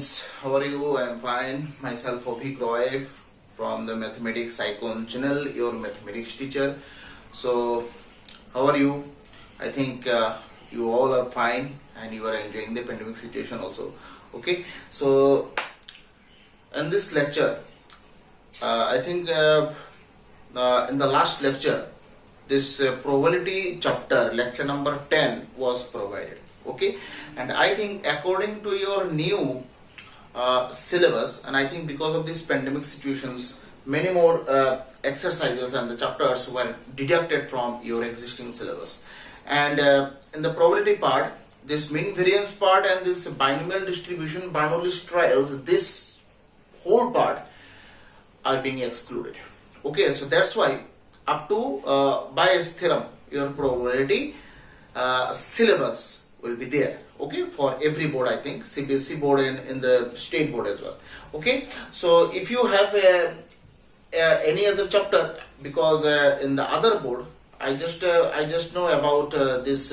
friends, how are you? I am fine. Myself Obhi Roy from the Mathematics Icon channel, your mathematics teacher. So, how are you? I think you all are fine and you are enjoying the pandemic situation also. Okay, so in this lecture, I think in the last lecture, this probability chapter, lecture number 10 was provided. Okay, and I think according to your new syllabus, and I think because of these pandemic situations, many more exercises and the chapters were deducted from your existing syllabus. And in the probability part, this mean variance part and this binomial distribution, Bernoulli's trials, this whole part are being excluded. Okay, so that's why up to Bayes theorem, your probability syllabus will be there, okay, for every board. I think CBSE board and in the state board as well. Okay, so if you have any other chapter, because in the other board I just know about this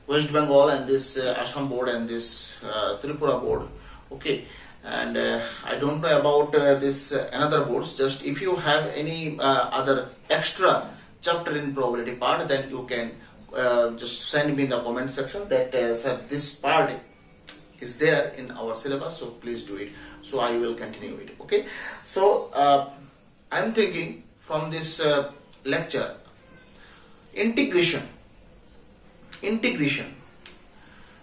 West Bengal and this Assam board and this Tripura board, okay, and I don't know about this another boards. Just if you have any other extra chapter in probability part, then you can just send me in the comment section that sir, this part is there in our syllabus, so please do it, so I will continue it. Okay, so I'm thinking from this lecture, integration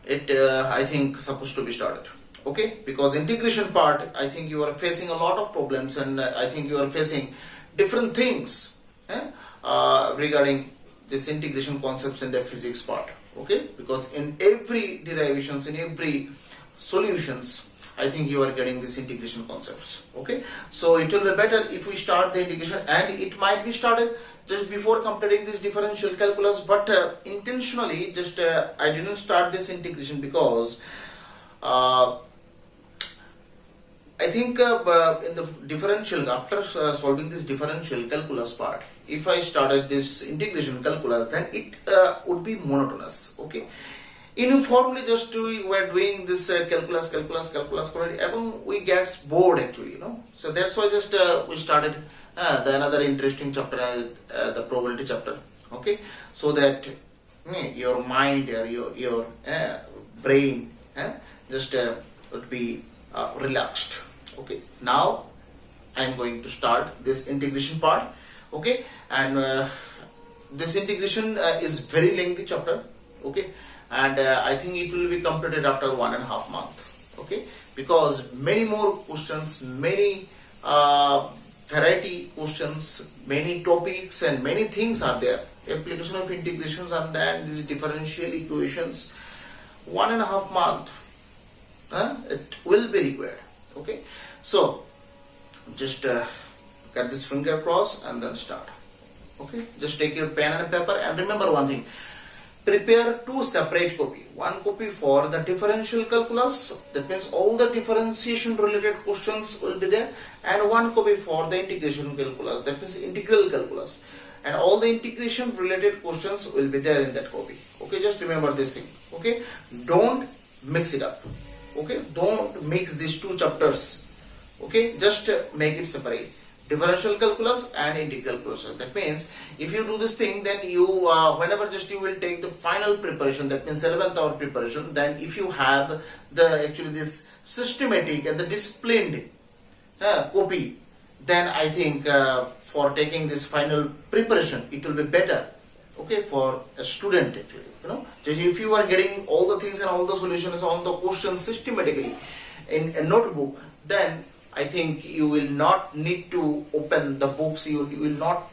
it I think supposed to be started. Okay, because integration part, I think you are facing a lot of problems, and I think you are facing different things regarding this integration concepts in the physics part. Okay, because in every derivations, in every solutions, I think you are getting this integration concepts. Okay, so it will be better if we start the integration, and it might be started just before completing this differential calculus, but intentionally just I didn't start this integration because I think in the differential, after solving this differential calculus part, if I started this integration calculus, then it would be monotonous. Okay, uniformly just we were doing this calculus, and we get bored actually, you know. So that's why just we started the another interesting chapter, the probability chapter. Okay, so that your mind or your brain just would be relaxed. Okay, now I am going to start this integration part. Okay, and this integration is very lengthy chapter. Okay, and I think it will be completed after 1.5 months. Okay, because many more questions, many variety questions, many topics and many things are there. Application of integrations and then these differential equations, 1.5 months it will be required. Okay, so just get this finger cross and then start. Okay, just take your pen and paper, and remember one thing: prepare 2 separate copy. One copy for the differential calculus, that means all the differentiation related questions will be there, and one copy for the integration calculus, that means integral calculus, and all the integration related questions will be there in that copy. Okay, just remember this thing. Okay, don't mix it up. Okay, don't mix these 2 chapters. Okay, just make it separate, differential calculus and integral calculus. That means if you do this thing, then you whenever just you will take the final preparation, that means 11th hour preparation, then if you have the actually this systematic and the disciplined copy, then I think for taking this final preparation it will be better. Okay, for a student actually, you know, just if you are getting all the things and all the solutions on the questions systematically in a notebook, then I think you will not need to open the books. You will not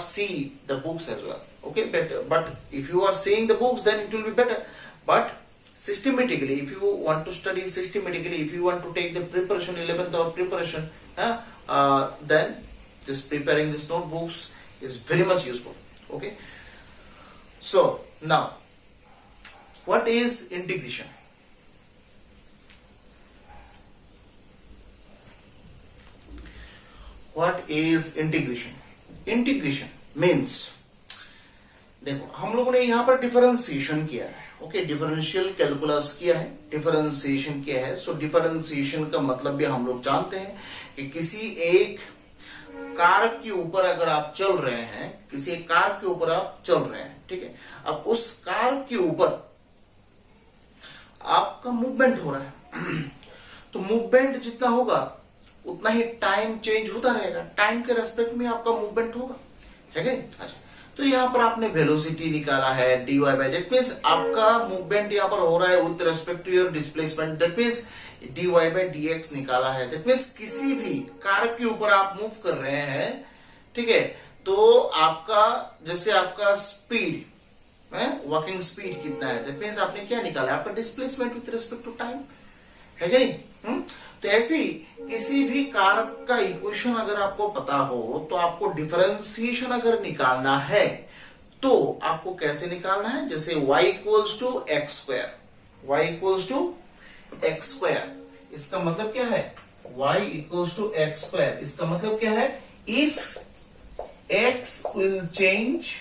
see the books as well. Okay, but if you are seeing the books, then it will be better. But systematically, if you want to study systematically, if you want to take the preparation, 11th hour preparation, then this preparing these notebooks is very much useful. Okay, so now what is integration? What is integration? Integration means, देखो हम लोगों ने यहाँ पर differentiation किया है. Okay, differential calculus किया है, डिफरेंशिएशन किया है। सो डिफरेंशिएशन का मतलब भी हम लोग जानते हैं कि किसी एक कारक के ऊपर अगर आप चल रहे हैं, किसी एक कारक के ऊपर आप चल रहे हैं, ठीक है, अब उस कारक के ऊपर आपका मूवमेंट हो रहा है तो मूवमेंट जितना होगा उतना ही टाइम चेंज होता रहेगा, टाइम के रेस्पेक्ट में आपका मूवमेंट होगा, है कि नहीं? अच्छा, तो यहां पर आपने वेलोसिटी निकाला है dy बाय, दैट मींस आपका मूवमेंट यहां पर हो रहा है with respect to your displacement, that means dy by dx निकाला है, दैट मींस किसी भी कारक के ऊपर आप मूव कर रहे हैं, ठीक है, तो आपका जैसे आपका स्पीड वॉकिंग स्पीड कितना है, दैट मींस आपने क्या निकाला, आपका displacement with respect to time, है कि नहीं? तो ऐसे ही किसी भी कारक का इक्वेशन अगर आपको पता हो तो आपको डिफरेंशिएशन अगर निकालना है तो आपको कैसे निकालना है, जैसे y equals to x square, y equals to x square, इसका मतलब क्या है, y equals to x square, इसका मतलब क्या है, if x will change,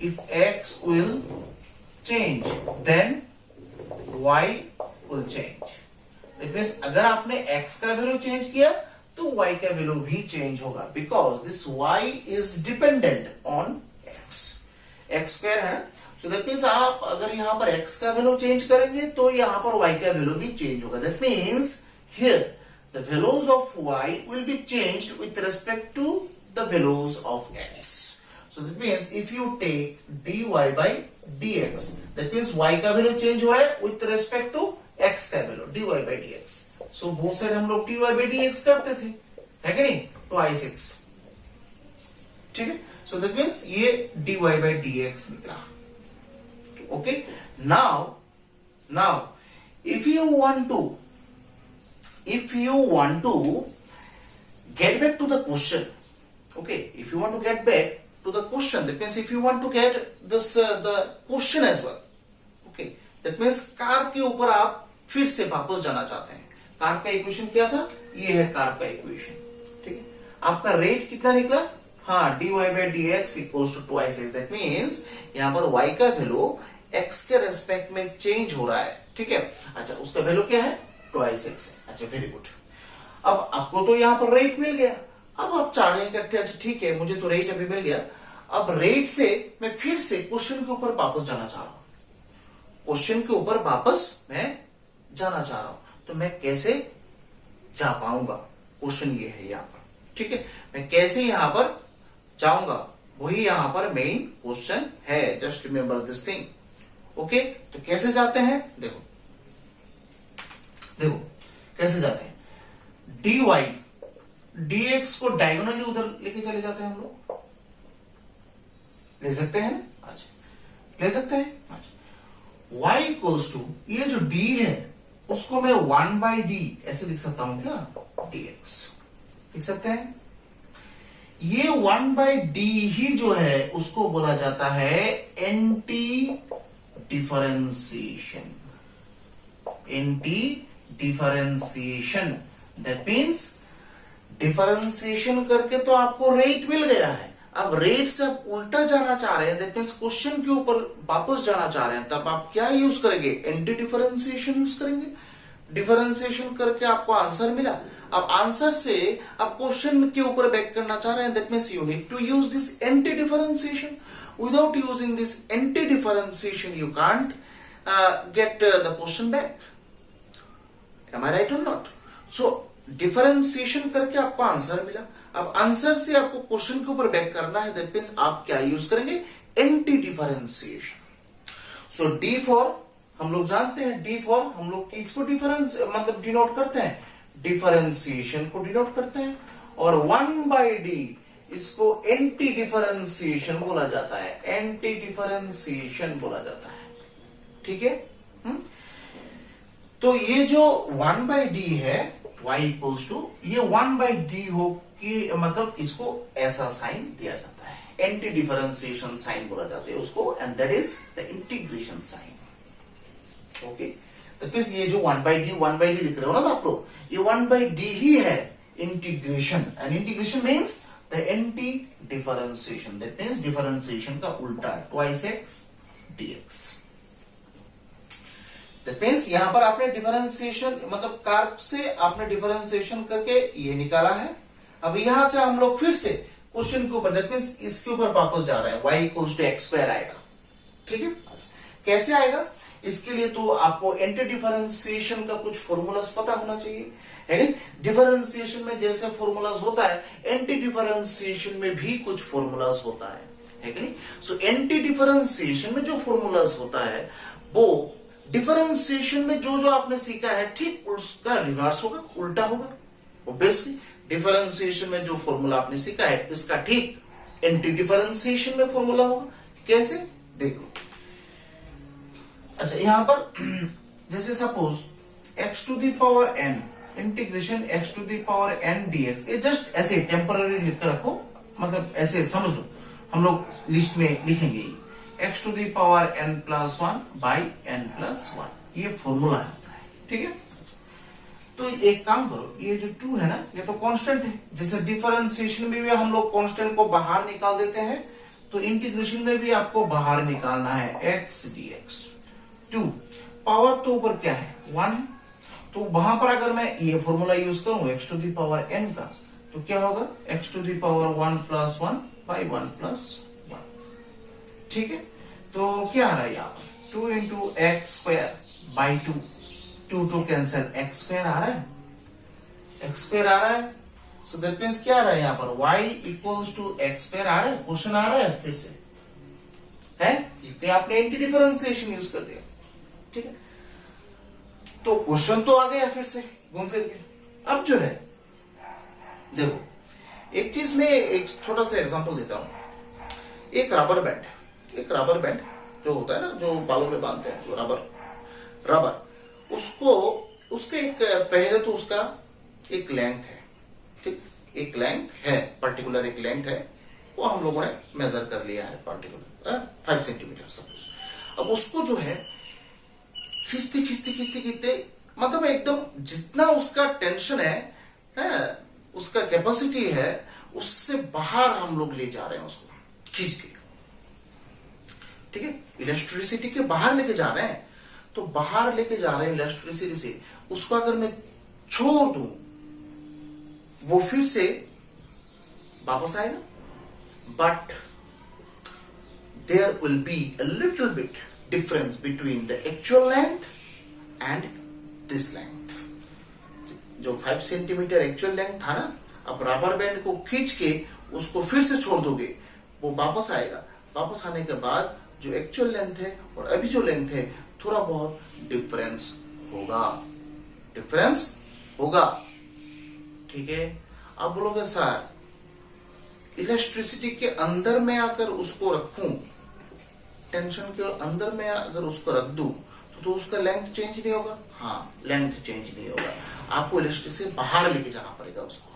if x will change then y will change, it means अगर आपने x का वैल्यू चेंज किया तो y का वैल्यू भी चेंज होगा, because this y is dependent on x square है ना, सो दैट मींस आप अगर यहां पर x का वैल्यू चेंज करेंगे तो यहां पर y का वैल्यू भी चेंज होगा, that means here the values of y will be changed with respect to the values of x, so that means if you take dy by dx, that means y का value change हो रहा है with respect to x का value dy by dx, so both side हम लोग dy by dx करते थे, है कि नहीं, ट्वाइस x, ठीक है, सो दैट मींस ये dy बाय dx निकला, okay. Now if you want to get back to the question, okay, if you want to get back to the question, that means if you want to get this the question as well, okay, that means car के ऊपर आप फिर से वापस जाना चाहते हैं, car का इक्वेशन क्या था, ये है कार का इक्वेशन, ठीक है, आपका रेट कितना निकला, हाँ, dy by dx equals to twice x, that means यहां पर y का वैल्यू x के रेस्पेक्ट में चेंज हो रहा है, ठीक है, अच्छा, उसका वैल्यू क्या है, ट्वाइस x, अच्छा, वेरी गुड। अब आपको तो यहां पर रेट मिल गया, अब आप चाह रहे हैं कि अच्छा ठीक है, मुझे तो रेट अभी मिल गया, अब रेट से मैं फिर से क्वेश्चन के ऊपर वापस जाना चाह रहा हूं, क्वेश्चन के ऊपर वापस मैं जाना चाह रहा हूं, तो मैं कैसे जा पाऊंगा, क्वेश्चन ये है यहां पर, ठीक है, मैं कैसे यहां पर जाऊंगा, वही यहां पर मेन क्वेश्चन है, just remember this thing, okay. तो कैसे जाते हैं, देखो कैसे जाते हैं, dy dx को डायगोनली उधर लेके चले जाते हैं हम लोग, ले सकते हैं, अच्छा, ले सकते हैं, अच्छा, y इक्वल्स टू ये जो d है उसको मैं 1 बाई डी ऐसे लिख सकता हूं क्या, dx लिख सकते हैं, ये 1 बाई डी ही जो है उसको बोला जाता है anti differentiation, that means differentiation करके तो आपको रेट मिल गया है, अब रेट से आप उल्टा जाना चाह रहे हैं, दैट मीन्स क्वेश्चन के ऊपर वापस जाना चाह रहे हैं, तब आप क्या यूज करेंगे, एंटी डिफरेंशिएशन यूज करेंगे, डिफरेंशिएशन करके आपको आंसर मिला, अब आंसर से आप क्वेश्चन के ऊपर बैक करना चाह रहे हैं, that means you need to use this anti differentiation, without using this anti differentiation you can't get the question back, am I right or not, so differentiation करके आपको आंसर मिला, अब आंसर से आपको क्वेश्चन के ऊपर बैक करना है, दैट मींस आप क्या यूज करेंगे, anti differentiation, so D for हम लोग जानते हैं, डी फॉर हम लोग किसको डिफरेंस मतलब डिनोट करते हैं, डिफरेंशिएशन को डिनोट करते हैं, और 1 बाई डी इसको एंटी डिफरेंशिएशन बोला जाता है, एंटी डिफरेंशिएशन बोला जाता है, ठीक है। तो ये जो 1 बाई डी है y इक्वल्स टू ये 1 बाई डी हो कि मतलब इसको ऐसा साइन दिया जाता है, एंटी डिफरेंशिएशन साइन बोला जाता है उसको, and that is the integration sign, okay. तो मींस ये जो 1 बाई डी लिख रहे हो ना आप लोग, ये 1 बाई डी ही है integration, and integration means the anti differentiation, that means differentiation का उल्टा, twice x dx, that means यहाँ पर आपने डिफरेंशिएशन मतलब कार्ब से आपने डिफरेंशिएशन करके ये निकाला है। अब यहां से हम लोग फिर से क्वेश्चन के ऊपर दैट मीन्स इसके ऊपर वापस जा रहे हैं, y equals to x square आएगा। ठीक है, कैसे आएगा? इसके लिए तो आपको एंटी डिफरेंशिएशन का कुछ फॉर्मूलास पता होना चाहिए, है ना? डिफरेंशिएशन में जैसे फॉर्मूलास होता है, एंटी डिफरेंशिएशन में भी कुछ फॉर्मूलास होता है कि नहीं? सो एंटी डिफरेंशिएशन में जो फॉर्मूलास होता है वो डिफरेंशिएशन में जो जो आपने सीखा है ठीक उसका रिवर्स होगा, उल्टा होगा। ऑब्वियसली डिफरेंशिएशन में जो फॉर्मूला आपने सीखा है इसका ठीक एंटी डिफरेंशिएशन में फॉर्मूला होगा। कैसे? देखो, अच्छा यहां पर जैसे suppose x to the power n integration x to the power n dx, ये जस्ट ऐसे टेम्पररी लिख कर रखो, मतलब ऐसे समझ लो, हम लोग लिस्ट में लिखेंगे x to the power n plus 1 by n plus 1, ये फॉर्मूला होता है। ठीक है, तो एक काम करो, ये जो 2 है ना, ये तो कांस्टेंट है। जैसे डिफरेंशिएशन में भी हम लोग कांस्टेंट को बाहर निकाल देते हैं, तो इंटीग्रेशन में भी आपको बाहर निकालना है x dx। 2 पावर तो ऊपर क्या है 1 है, तो वहां पर अगर मैं ये फॉर्मूला यूज करूं x to the power n का, तो क्या होगा x to the power 1 plus 1 by 1 plus 1। ठीक है, तो क्या आ रहा है यहाँ पर 2 into x square by 2, 2 cancel, x square आ रहा है, एक्स स्क्वायर आ रहा है। सो दैट मींस क्या आ रहा है यहाँ पर y equals to x square आ रहा है। क्वेश्चन आ रहा है फिर से है, ये आपने एंटी डिफरेंशिएशन यूज कर दिया। ठीक है, तो क्वेश्चन तो आ गया फिर से घूम फिर के। अब जो है देखो, एक चीज में एक छोटा सा एग्जांपल देता हूं। एक रबर बैंड, एक रबर बैंड जो होता है ना, जो बालों में बांधते हैं, जो रबर उसको, उसके एक पहले तो उसका एक लेंथ है, ठीक, एक लेंथ है, पर्टिकुलर एक लेंथ है, वो हम लोगों ने मेजर कर लिया है, पर्टिकुलर 5 सेंटीमीटर सपोज। अब उसको जो है खींचते खींचते खींचते खींचते, मतलब एकदम जितना उसका टेंशन है, उसका कैपेसिटी है, उससे बाहर हम लोग ले जा रहे हैं उसको खींच के। ठीक है, इलेक्ट्रिसिटी के बाहर लेके जा रहे हैं, तो बाहर लेके जा रहे हैं इलेक्ट्रिसिटी से, उसको अगर मैं छोड़ दूं, वो फिर से वापस आएगा, but there will be a little bit difference between the actual length and this length. जो 5 सेंटीमीटर एक्चुअल लेंथ था ना, अब रबर बैंड को खींच के उसको फिर से छोड़ दोगे, वो वापस आएगा। वापस आने के बाद जो एक्चुअल लेंथ है और अभी जो लेंथ है, थोड़ा बहुत डिफरेंस होगा, डिफरेंस होगा। ठीक है, अब बोलोगे सर इलेक्ट्रिसिटी के अंदर में आकर उसको रखूं, टेंशन के अंदर में अगर उसको रख दूं, तो उसका लेंथ चेंज नहीं होगा। हाँ, लेंथ चेंज नहीं होगा, आपको इलेक्ट्रिसिटी से बाहर लेके जाना पड़ेगा उसको।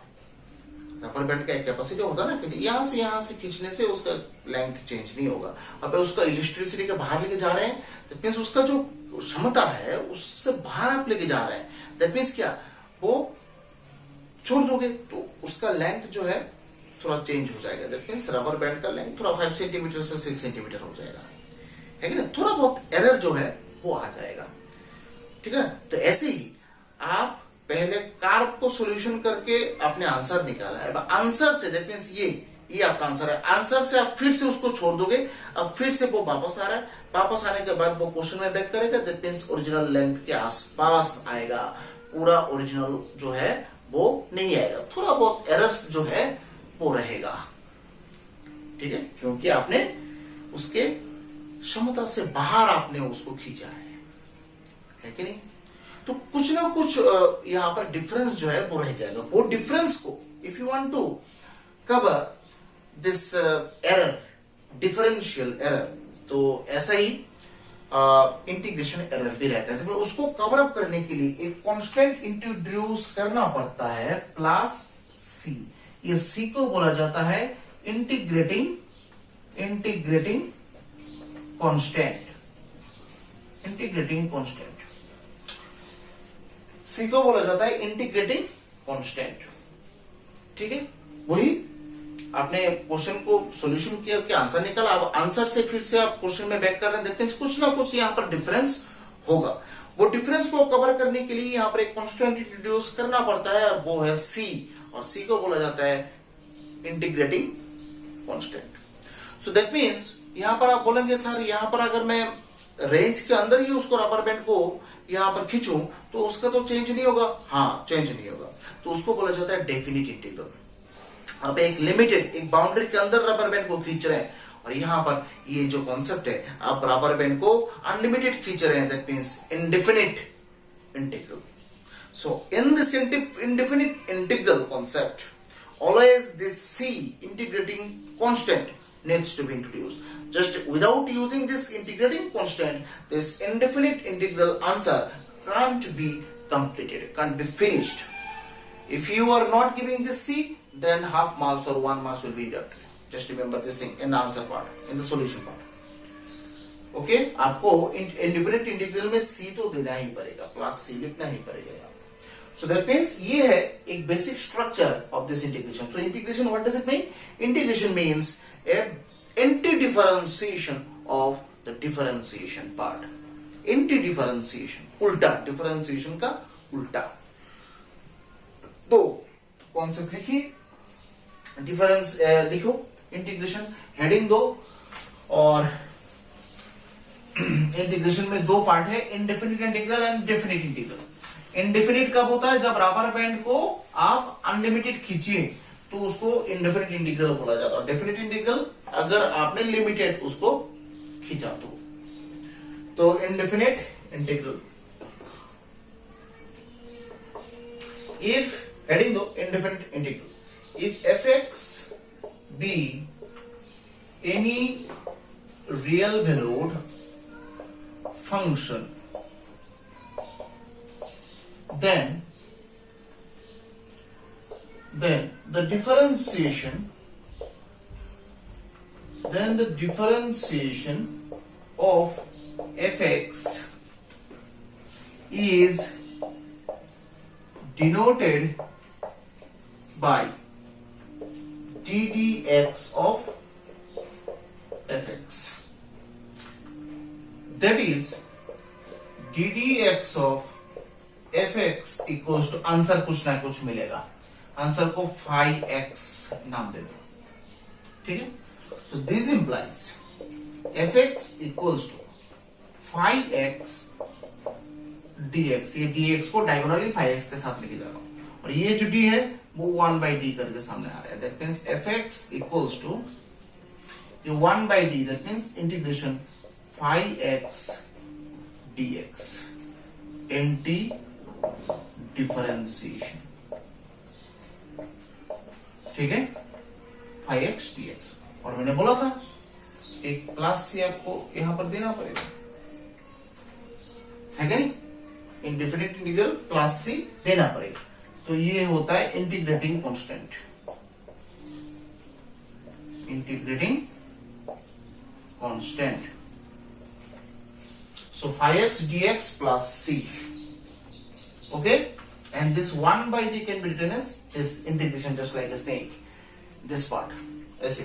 रबर बैंड का एक कैपेसिटी होता है ना कि यहां से खींचने से उसका लेंथ चेंज नहीं होगा। अब उसका इलेक्ट्रिसिटी के बाहर लेके जा रहे हैं, दैट मींस उसका जो क्षमता है उससे बाहर आप लेके जा रहे हैं। दैट मींस क्या, वो छोड़ दोगे तो उसका लेंथ जो है थोड़ा चेंज हो जाएगा। दैट मींस रबर बैंड का लेंथ थोड़ा 5 सेंटीमीटर से 6 सेंटीमीटर हो जाएगा, है कि ना? थोड़ा बहुत एरर जो है वो आ जाएगा। ठीक है, तो ऐसे ही आप पहले कार्ब को सॉल्यूशन करके आपने आंसर निकाला है, आंसर से दैट मींस ये आपका आंसर है। आंसर से आप फिर से उसको छोड़ दोगे, अब फिर से वो वापस आ रहा है, वापस आने के बाद वो क्वेश्चन में बैक करेगा, दैट मींस ओरिजिनल लेंथ के आसपास आएगा, पूरा ओरिजिनल जो है वो नहीं आएगा, थोड़ा बहुत एरर्स जो है वो रहेगा। ठीक है, क्योंकि आपने उसके क्षमता से बाहर आपने उसको खींचा है कि नहीं? तो कुछ ना कुछ यहां पर डिफरेंस जो है वो रह जाएगा। वो डिफरेंस को if you want to cover this error, differential error, तो ऐसा ही इंटीग्रेशन एरर भी रहता है। तो उसको कवर अप करने के लिए एक कांस्टेंट इंट्रोड्यूस करना पड़ता है, प्लस सी। ये सी को बोला जाता है इंटीग्रेटिंग कांस्टेंट, इंटीग्रेटिंग कांस्टेंट। सी को बोला जाता है इंटीग्रेटिंग कांस्टेंट। ठीक है, वही आपने क्वेश्चन को सॉल्यूशन किया कि आंसर निकाला, अब आंसर से फिर से आप क्वेश्चन में बैक कर रहे हैं, देखते हैं कुछ ना कुछ यहां पर डिफरेंस होगा। वो डिफरेंस को कवर करने के लिए यहाँ पर एक कांस्टेंट इंट्रोड्यूस करना पड़ता है, वो है सी, और सी को बोला जाता है integrating constant. So that means यहाँ पर आप बोलेंगे सर यहाँ पर अगर मैं रेंज के अंदर ही उसको रबर बैंड को यहाँ पर खींचूं तो उसका तो चेंज नहीं होगा। हाँ, चेंज नहीं होगा, तो उसको बोला जाता है डेफिनिट इंटीग्रल। आप एक लिमिटेड, एक बाउंड्री के अंदर रबर बैंड को खींच रहे हैं, और यहाँ पर ये जो कॉन्सेप्ट है, आप रबर बैंड को अनलिमिटेड खींच रहे हैं, that means indefinite integral. So in this indefinite integral concept, always this C integrating constant needs to be introduced. Just without using this integrating constant, this indefinite integral answer can't be completed, can't be finished. If you are not giving this C, then half marks or 1 marks will be deducted. Just remember this thing in the answer part, in the solution part. Okay, आपको indefinite integral में C तो देना ही पड़ेगा, plus C लिखना ही पड़ेगा। So that means ये है एक basic structure of this integration. So integration, what does it mean? Integration means a anti-differentiation of the differentiation part. Anti-differentiation, उल्टा, differentiation का उल्टा। तो कॉन्सेप्ट लिखिए, डिफरेंस लिखो, इंटीग्रेशन हेडिंग दो, और इंटीग्रेशन में दो पार्ट है, indefinite integral and definite integral. Indefinite कब होता है? जब रबर बैंड को आप अनलिमिटेड खींचिए तो उसको इंडेफिनिट इंटीग्रल बोला जाता है। डेफिनिट इंटीग्रल अगर आपने लिमिटेड उसको खींचा तो इंडेफिनिट इंटीग्रल। इफ हेडिंग दो indefinite integral, if fx be any real valued function, then the differentiation of fx is denoted by ddx of fx. That is ddx of fx equals to, answer कुछ ना कुछ मिलेगा, answer को phi x नाम दे दो, ठीक है। So this implies fx equals to phi x dx, ये dx को डायगोनली phi x के साथ लेके जा रहा हूं, और ये जो d है वो 1 by d करके सामने आ रहा है। That means fx equals to ये 1 by d, that means integration phi x dx, anti differentiation, ठीक है, phi x dx। और मैंने बोला था एक प्लस से आपको यहां पर देना पड़ेगा, है क्या नहीं? इंडेफिनिट इंटीग्रल प्लस सी देना पड़ेगा, तो ये होता है integrating constant, integrating constant. So phi x dx plus c, okay, and this 1 by d can be written as this integration, just like a snake, this part ऐसे,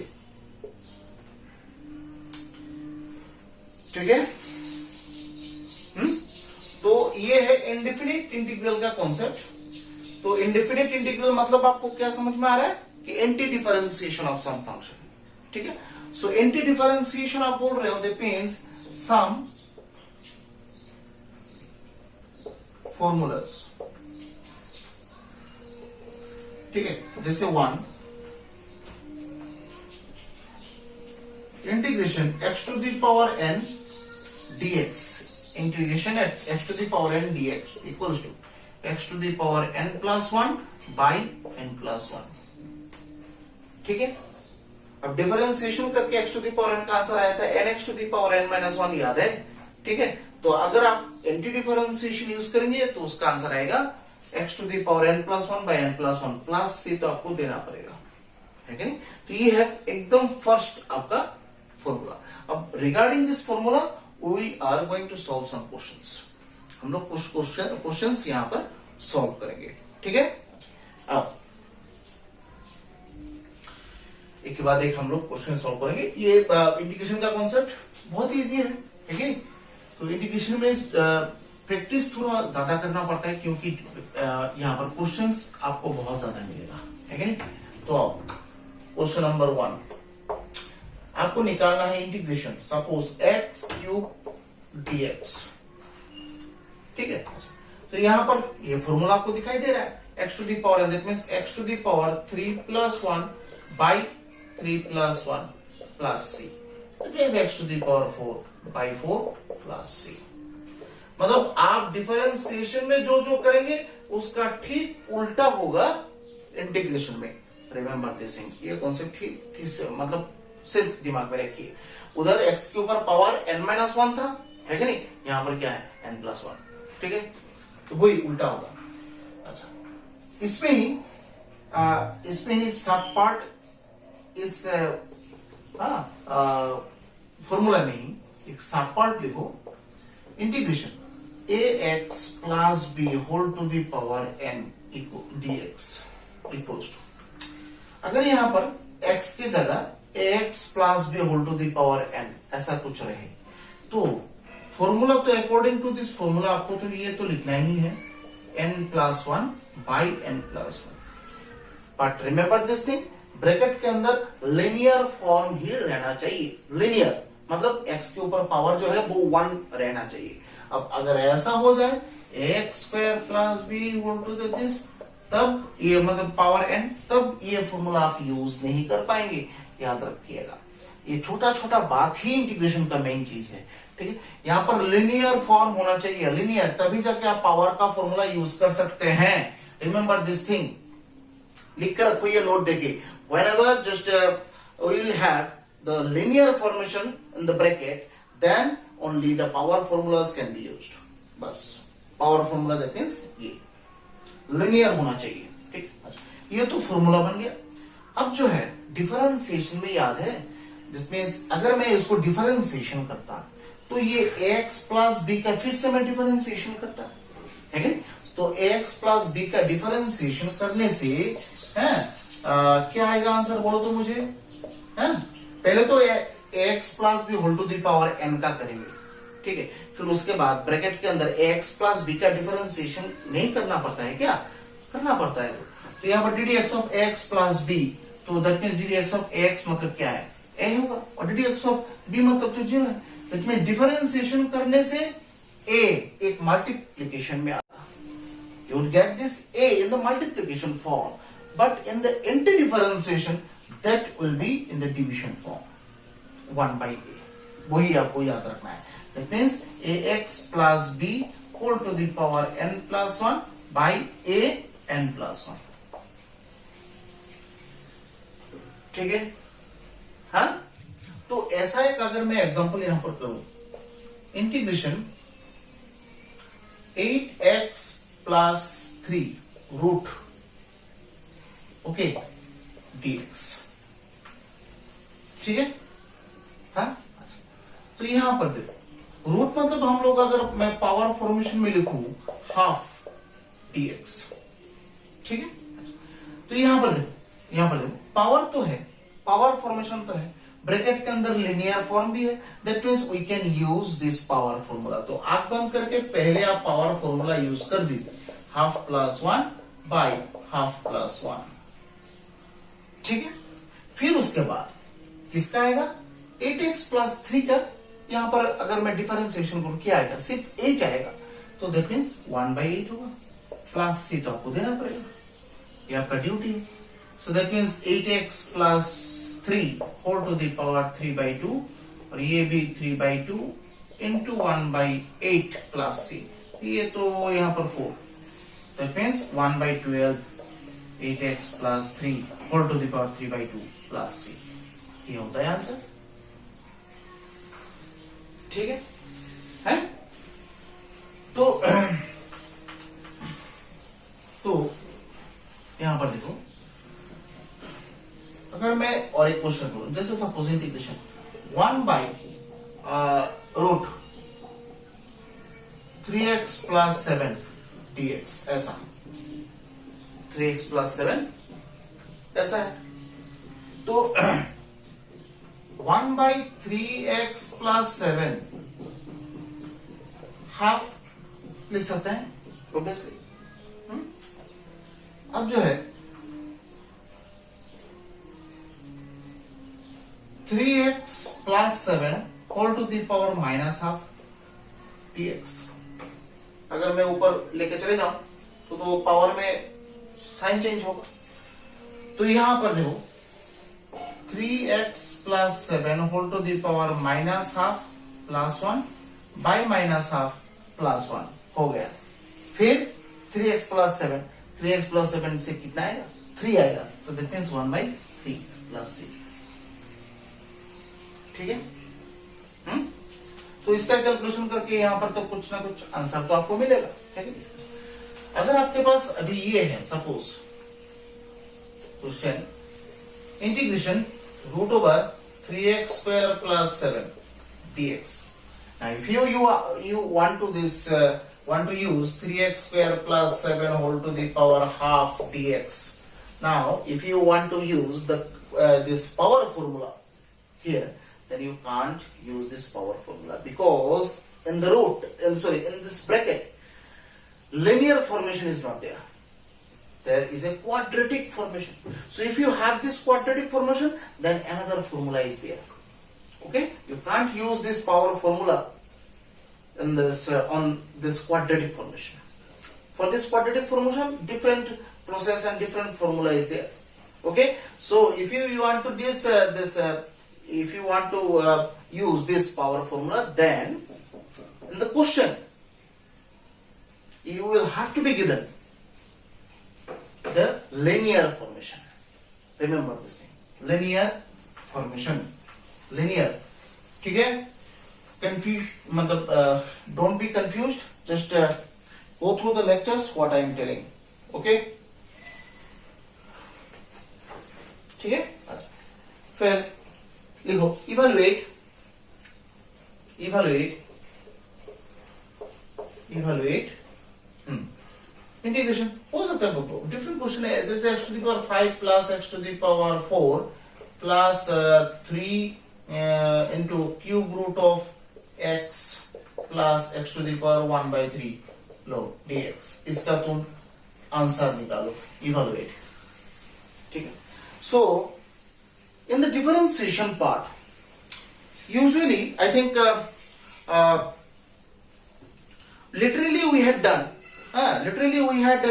ठीक है। तो ये है इंडेफिनिट इंटीग्रल का कॉन्सेप्ट। तो इंडेफिनिट इंटीग्रल मतलब आपको क्या समझ में आ रहा है कि anti differentiation of some function, ठीक है। सो एंटी डिफरेंशिएशन आप बोल रहे हो, दैट मींस सम फॉर्मूलास, ठीक है, जैसे 1 integration x to the power n dx, integration at x to the power n dx equals to x to the power n plus 1 by n plus 1, ठीक है। अब डिफरेंशिएशन करके x to the power n का answer आया था nx to the power n minus 1, याद है, ठीक है। तो अगर आप एंटी डिफरेंशिएशन यूज करेंगे तो उसका आंसर आएगा x to the power n plus 1 by n plus 1 plus c, तो आपको देना पड़ेगा, ठीक है। तो ये है एकदम फर्स्ट आपका फॉर्मूला। अब regarding this formula we are going to solve some questions, हम लोग कुछ क्वेश्चंस यहां पर सॉल्व करेंगे, ठीक है। अब एक के बाद एक हम लोग क्वेश्चन सॉल्व करेंगे। ये इंटीग्रेशन का कॉन्सेप्ट बहुत इजी है, ठीक है। तो इंटीग्रेशन में प्रैक्टिस थोड़ा ज्यादा करना पड़ता है क्योंकि यहाँ पर क्वेश्चंस आपको बहुत ज्यादा मिलेगा, ठीक है। तो क्वेश्चन नंबर 1 आपको निकालना है integration, suppose x cube dx, ठीक है। तो यहाँ पर ये फॉर्मूला आपको दिखाई दे रहा है, x to the power, that means x to the power 3 + 1 by 3 + 1 plus c, that means x to the power 4 by 4 plus c। मतलब आप डिफरेंशिएशन में जो जो करेंगे उसका ठीक उल्टा होगा इंटीग्रेशन में। रिमेंबर दिस थिंग, ये कॉन्सेप्ट ठीक से मतलब सिर्फ दिमाग में रखिए। उधर x के ऊपर पावर n-1 था, है कि नहीं, यहां पर क्या है n+1, ठीक है, तो वही उल्टा होगा। अच्छा, इसमें ही सब पार्ट इस फॉर्मूला में ही एक सब पार्ट लिखो, integration ax plus b whole to the power n dx equals to, अगर यहां पर x की जगह ax plus b whole to the power n ऐसा कुछ रहे तो फॉर्मूला तो अकॉर्डिंग टू दिस फॉर्मूला आपको तो ये तो लिखना ही है n+1 by n+1, but remember this thing, bracket के अंदर लिनियर फॉर्म ही रहना चाहिए। लिनियर मतलब x के ऊपर पावर जो है वो 1 रहना चाहिए। अब अगर ऐसा हो जाए ax² + b whole to this, तब ये मतलब पावर n, तब ये फॉर्मूला आप यूज नहीं कर पाएंगे, याद रखिएगा। ये छोटा छोटा बात ही इंटीग्रेशन का मेन चीज है, ठीक है। यहाँ पर लिनियर फॉर्म होना चाहिए, लिनियर, तभी जाके आप पावर का फॉर्मूला यूज कर सकते हैं। रिमेंबर दिस थिंग, लिख कर रखो ये नोट देके, whenever just we will have the linear formation in the bracket, then only the power formulas can be used। बस पावर फॉर्मूला दैट मींस ये लिनियर होना चाहिए, ठीक। अच्छा, ये तो फॉर्मूला बन गया। अब जो है डिफरेंशिएशन में याद है, दिस मींस अगर मैं इसको डिफरेंशिएशन करता तो ये ax plus b का फिर से मैं डिफरेंशिएशन करता, है कि? तो ax plus b का डिफरेंशिएशन करने से क्या आएगा आंसर, बोलो तो मुझे, है? पहले तो ax plus b whole to the power n का करेंगे, ठीक है। फिर उसके बाद ब्रैकेट के अंदर ax plus b का डिफरेंशिएशन नहीं करना पड़ता है क्या? करना पड़ता है। तो यहाँ पर ddx of x plus b, तो that means ddx of x मतलब क्या है, a होगा, और ddx of b मतलब तो 0 है। दैट मींस डिफरेंशिएशन करने से a एक मल्टीप्लिकेशन में आता, you will get this a in the multiplication form, but in the anti-differentiation that will be in the division form, 1 by a, वही आपको याद रखना है। That means ax plus b whole to the power n+1 by a n+1, ठीक है। हाँ, तो ऐसा एक अगर मैं एग्जांपल यहां पर करूं, integration 8x plus 3 root, okay, dx, ठीक है। हाँ, तो यहां पर देखो, रूट मतलब हम लोग अगर मैं पावर फॉर्मेशन में लिखूं हाफ dx, ठीक है। तो यहां पर देखो पावर तो है, पावर फॉर्मेशन तो है, ब्रैकेट के अंदर लिनियर फॉर्म भी है, that means we can use this power formula. तो आंख बंद करके पहले आप पावर फॉर्मूला यूज कर दीजिए, half plus 1 by half plus 1, ठीक है। फिर उसके बाद किसका आएगा, 8x plus 3 का, यहां पर अगर मैं डिफरेंशिएशन करूं क्या आएगा, सिर्फ 8 आएगा, तो दैट मींस 1/8 होगा, प्लस c तो आपको देना पड़ेगा, ये आपका ड्यूटी है। So that means 8x plus 3 whole to the power 3/2, और ये भी 3/2 into 1/8 प्लस c, ये तो यहां पर 4, that means 1/12 8x plus 3 whole to the power 3/2 plus c, ये होता है आंसर, ठीक है, है? तो यहां पर देखो, अगर मैं और एक क्वेश्चन करूं, जैसे suppose integration 1/√3x plus 7 dx, ऐसा 3x plus 7 ऐसा है, तो 1/3x plus 7 हाफ लिख सकते हैं ऑब्वियसली। अब जो है 3x plus 7 whole to the power minus half dx। अगर मैं ऊपर लेके चले जाऊं तो पावर में साइन चेंज होगा। तो यहां पर देखो 3x plus 7 whole to the power minus half plus 1 by minus half plus 1 हो गया। फिर 3x प्लस 7, 3x प्लस 7 से कितना आएगा? 3 आएगा। तो दैट मीन्स 1/3 प्लस c। ठीक है। तो इसका कैलकुलेशन करके यहां पर तो कुछ ना कुछ आंसर तो आपको मिलेगा। ठीक है। अगर आपके पास अभी ये है suppose question integration root over 3x square plus 7 dx। Now if you want to use 3x square plus 7 whole to the power half dx. Now if you want to use the this power formula here, then you can't use this power formula because in the in this bracket linear formation is not there. There is a quadratic formation. So if you have this quadratic formation, then another formula is there. Okay, you can't use this power formula in this on this quadratic formation. For this quadratic formation, different process and different formula is there. Okay, so if you want to if you want to use this power formula, then in the question you will have to be given the linear formation. Remember this thing, linear formation. Linear, ठीक है। don't be confused, just go through the lectures what I am telling. Okay, ठीक है। फिर लिखो evaluate integration हो सकता है different question है, जैसे x to the power 5 plus x to the power 4 plus 3 into cube root of x plus x to the power 1/3 low dx। इसका तुम आंसर निकालो, इवेलुएट। ठीक है। So in the differentiation part usually I think literally we had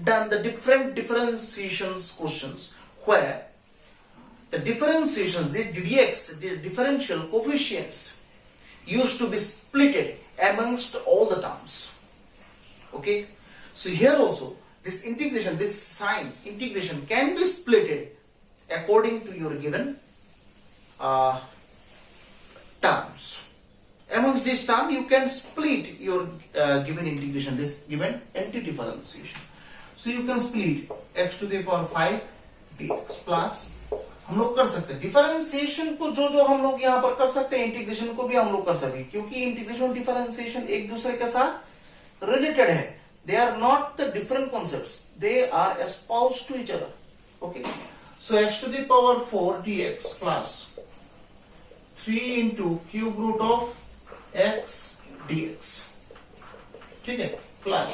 done the different differentiations questions where the differentiations, the dx, the differential coefficients used to be splitted amongst all the terms. Okay, so here also this integration, this sign integration can be splitted according to your given terms. Amongst this term you can split your given integration, this given anti-differentiation. So you can split x to the power 5 dx plus, हम लोग कर सकते हैं differentiation को, जो हम लोग यहाँ पर कर सकते हैं, इंटीग्रेशन को भी हम लोग कर सकते हैं, क्योंकि इंटीग्रेशन डिफरेंशिएशन एक दूसरे के साथ रिलेटेड है। They are not the different concepts, they are espoused to each other. Okay, so x to the power 4 dx plus 3 into cube root of x dx, ठीक है, plus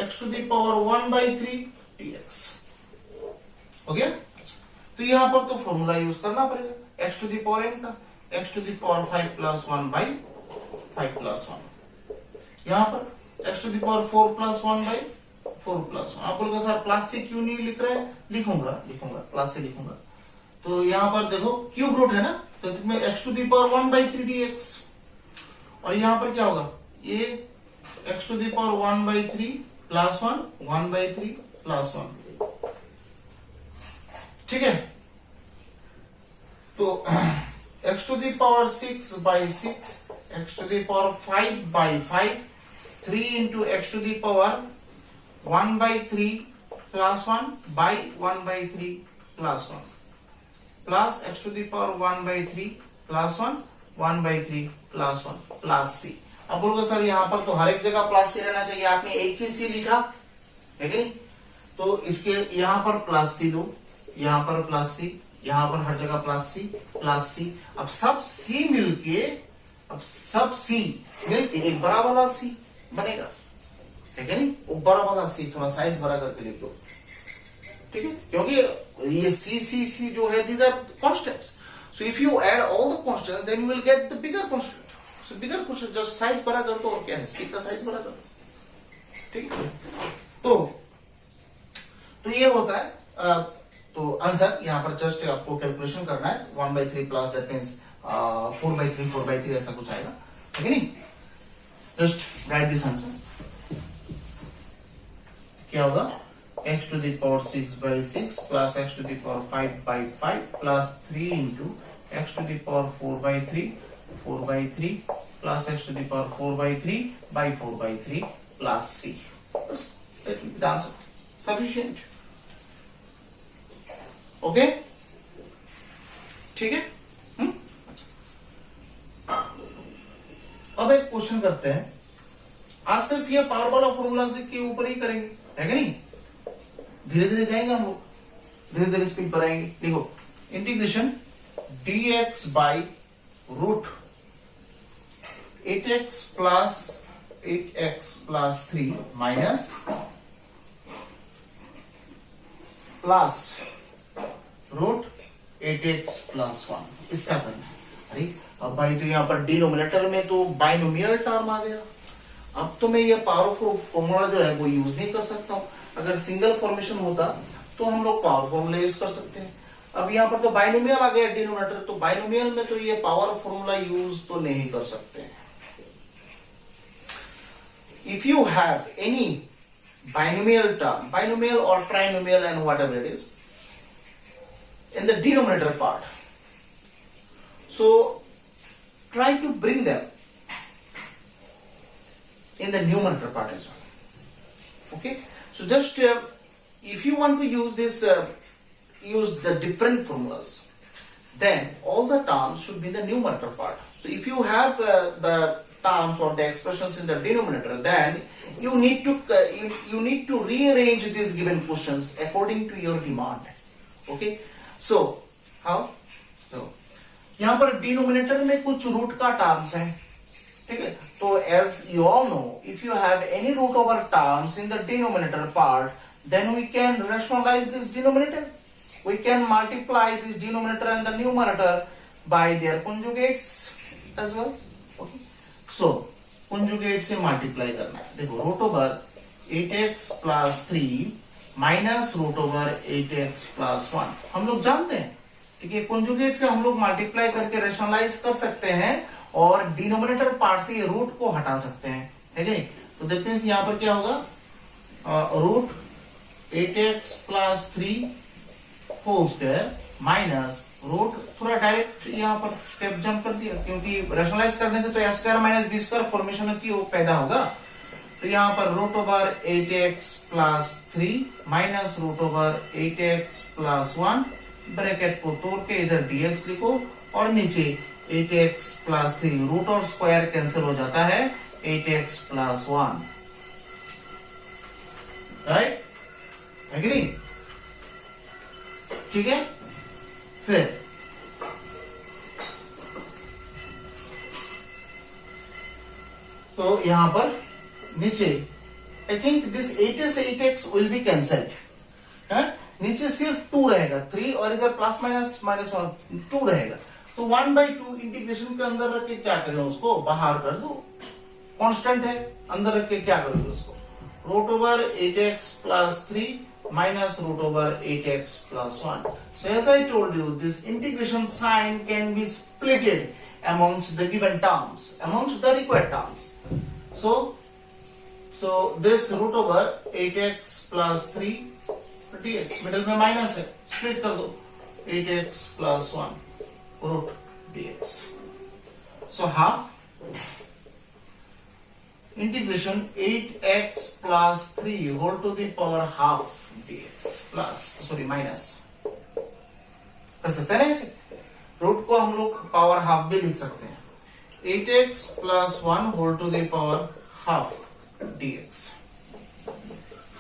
x to the power 1/3 dx। हो गया। तो यहां पर तो formula use करना पड़ेगा x to the power n का, x to the power 5 plus 1/5 plus 1। यहां पर x to the power 4 plus 1/4 plus 1। आप बोलोगे सर प्लस से क्यों नहीं लिख रहे हैं? लिखूंगा प्लस से लिखूंगा। तो यहां पर देखो क्यूब रूट है ना, तो तुम्हें x to the power 1/3 dx, और यहां पर क्या होगा, ये x to the power 1/3 plus 1 1/3 plus 1। ठीक है। तो x to the power 6/6, x to the power 5/5, 3 into x to the power 1/3 plus 1 by 1/3 plus 1 plus x to the power 1/3 plus 1 1/3 plus 1 plus c। अब बोलोगे sir यहाँ पर तो हर एक जगह प्लस सी रहना चाहिए, आपने एक ही सी लिखा है कि नहीं? तो इसके यहाँ पर प्लस सी लो, यहाँ पर प्लस सी, यहाँ पर हर जगह प्लस सी। अब सब सी मिलके अब सब सी मिलके एक बड़ा वाला सी बनेगा, है क्या नहीं? वो बड़ा वाला सी थोड़ा साइज बड़ा करके लिख दो, ठीक है, क्योंकि ये सी सी सी जो है these are constants. So if you add all the constants then you will get the bigger constant. So bigger constant just size बड़ा कर दो, और क्या है, सी का साइज बड़ा कर दो, ठीक है. तो ये होता है. तो आंसर यहाँ पर जस्ट आपको कैलकुलेशन करना है 1/3 प्लस दैट मीन्स 4/3 4/3 ऐसा कुछ आएगा, ठीक है नहीं. Just right this answer. क्या होगा, x to the power 6/6 plus x to the power 5/5 plus 3 into x to the power 4/3 4/3 plus x to the power 4/3 by 4/3 plus c. Yes, that will be the answer. Sufficient. Okay? ठीक है. अब एक question करते हैं. आज सिर्फ ये power वाला फॉर्मूला के ऊपर ही करेंगे, है कि नहीं? धीरे धीरे जाएंगे हम लोग, धीरे धीरे स्पीड बढ़ाएंगे. देखो, integration dx by root 8x plus 3 minus plus root 8x plus 1 इसका करना है. अरे अब भाई, तो यहां पर डिनोमिनेटर में तो बाइनोमियल टर्म आ गया. अब तो मैं ये पावर फॉर्मूला जो है वो यूज नहीं कर सकता हूं. अगर सिंगल फॉर्मेशन होता तो हम लोग पावर फॉर्मूला यूज कर सकते हैं. अब यहाँ पर तो बाइनोमियल आ गया डिनोमिनेटर, तो बाइनोमियल में तो ये पावर फॉर्मूला यूज तो नहीं कर सकते हैं. If you have any binomial term, binomial और trinomial and whatever it is in the denominator part, so try to bring them in the numerator part as well. Okay, so just if you want to use this use the different formulas, then all the terms should be in the numerator part. So if you have the terms or the expressions in the denominator, then you need to rearrange these given questions according to your demand. Okay, so how? So यहाँ पर denominator में कुछ root का terms है, ठीक है. तो as you all know, if you have any root over terms in the denominator part, then we can rationalise this denominator. We can multiply this denominator and the numerator by their conjugates as well. Okay, so conjugate से multiply करना है. देखो, root over 8x plus 3 minus root over 8x plus 1 हम लोग जानते हैं, ठीक है. कॉन्जुगेट से हम लोग मल्टीप्लाई करके रैशनलाइज कर सकते हैं और डिनोमिनेटर पार्ट से ये रूट को हटा सकते हैं, ठीक है. तो दैट मींस यहां पर क्या होगा, root 8x plus 3 whole square minus root, थोड़ा डायरेक्ट यहां पर स्टेप जंप कर दिया, क्योंकि रैशनलाइज करने से तो a square minus b square formation होती है, वो पैदा होगा. तो यहाँ पर root over 8x plus 3 minus root over 8x plus 1, bracket को तोड़ के इधर dx लिखो और नीचे 8x प्लस 3, रूट और स्क्वायर कैंसिल हो जाता है, 8x प्लस 1. Right, agree? ठीक है. फिर तो यहां पर नीचे I think this 8x will be cancelled. नीचे सिर्फ 2 रहेगा, 3 और इधर प्लस माइनस माइनस 1 2 रहेगा. तो 1/2 इंटीग्रेशन के अंदर रख के क्या करें, उसको बाहर कर दो. कांस्टेंट है, अंदर रख के क्या करोगे उसको, root over 8x plus 3 minus root over 8x plus 1. So as I told you, this integration sign can be splitted amongst the given terms, amongst the required terms. So this root over 8x plus 3 dx, middle में minus है, split कर दो, 8x plus 1 root dx. So half integration 8x plus 3 whole to the power half dx plus minus कर सकते हैं ऐसे. Root को हम लोग पावर हाफ भी लिख सकते हैं. 8x plus 1 whole to the power half dx.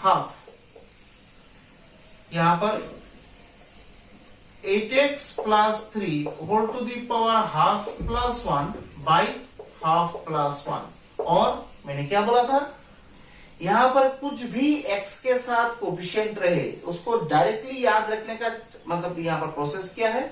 Half यहां पर 8x plus 3 whole to the power half plus 1 by half plus 1। और मैंने क्या बोला था, यहां पर कुछ भी x के साथ कोफिशिएंट रहे उसको डायरेक्टली याद रखने का मतलब यहां पर प्रोसेस क्या है,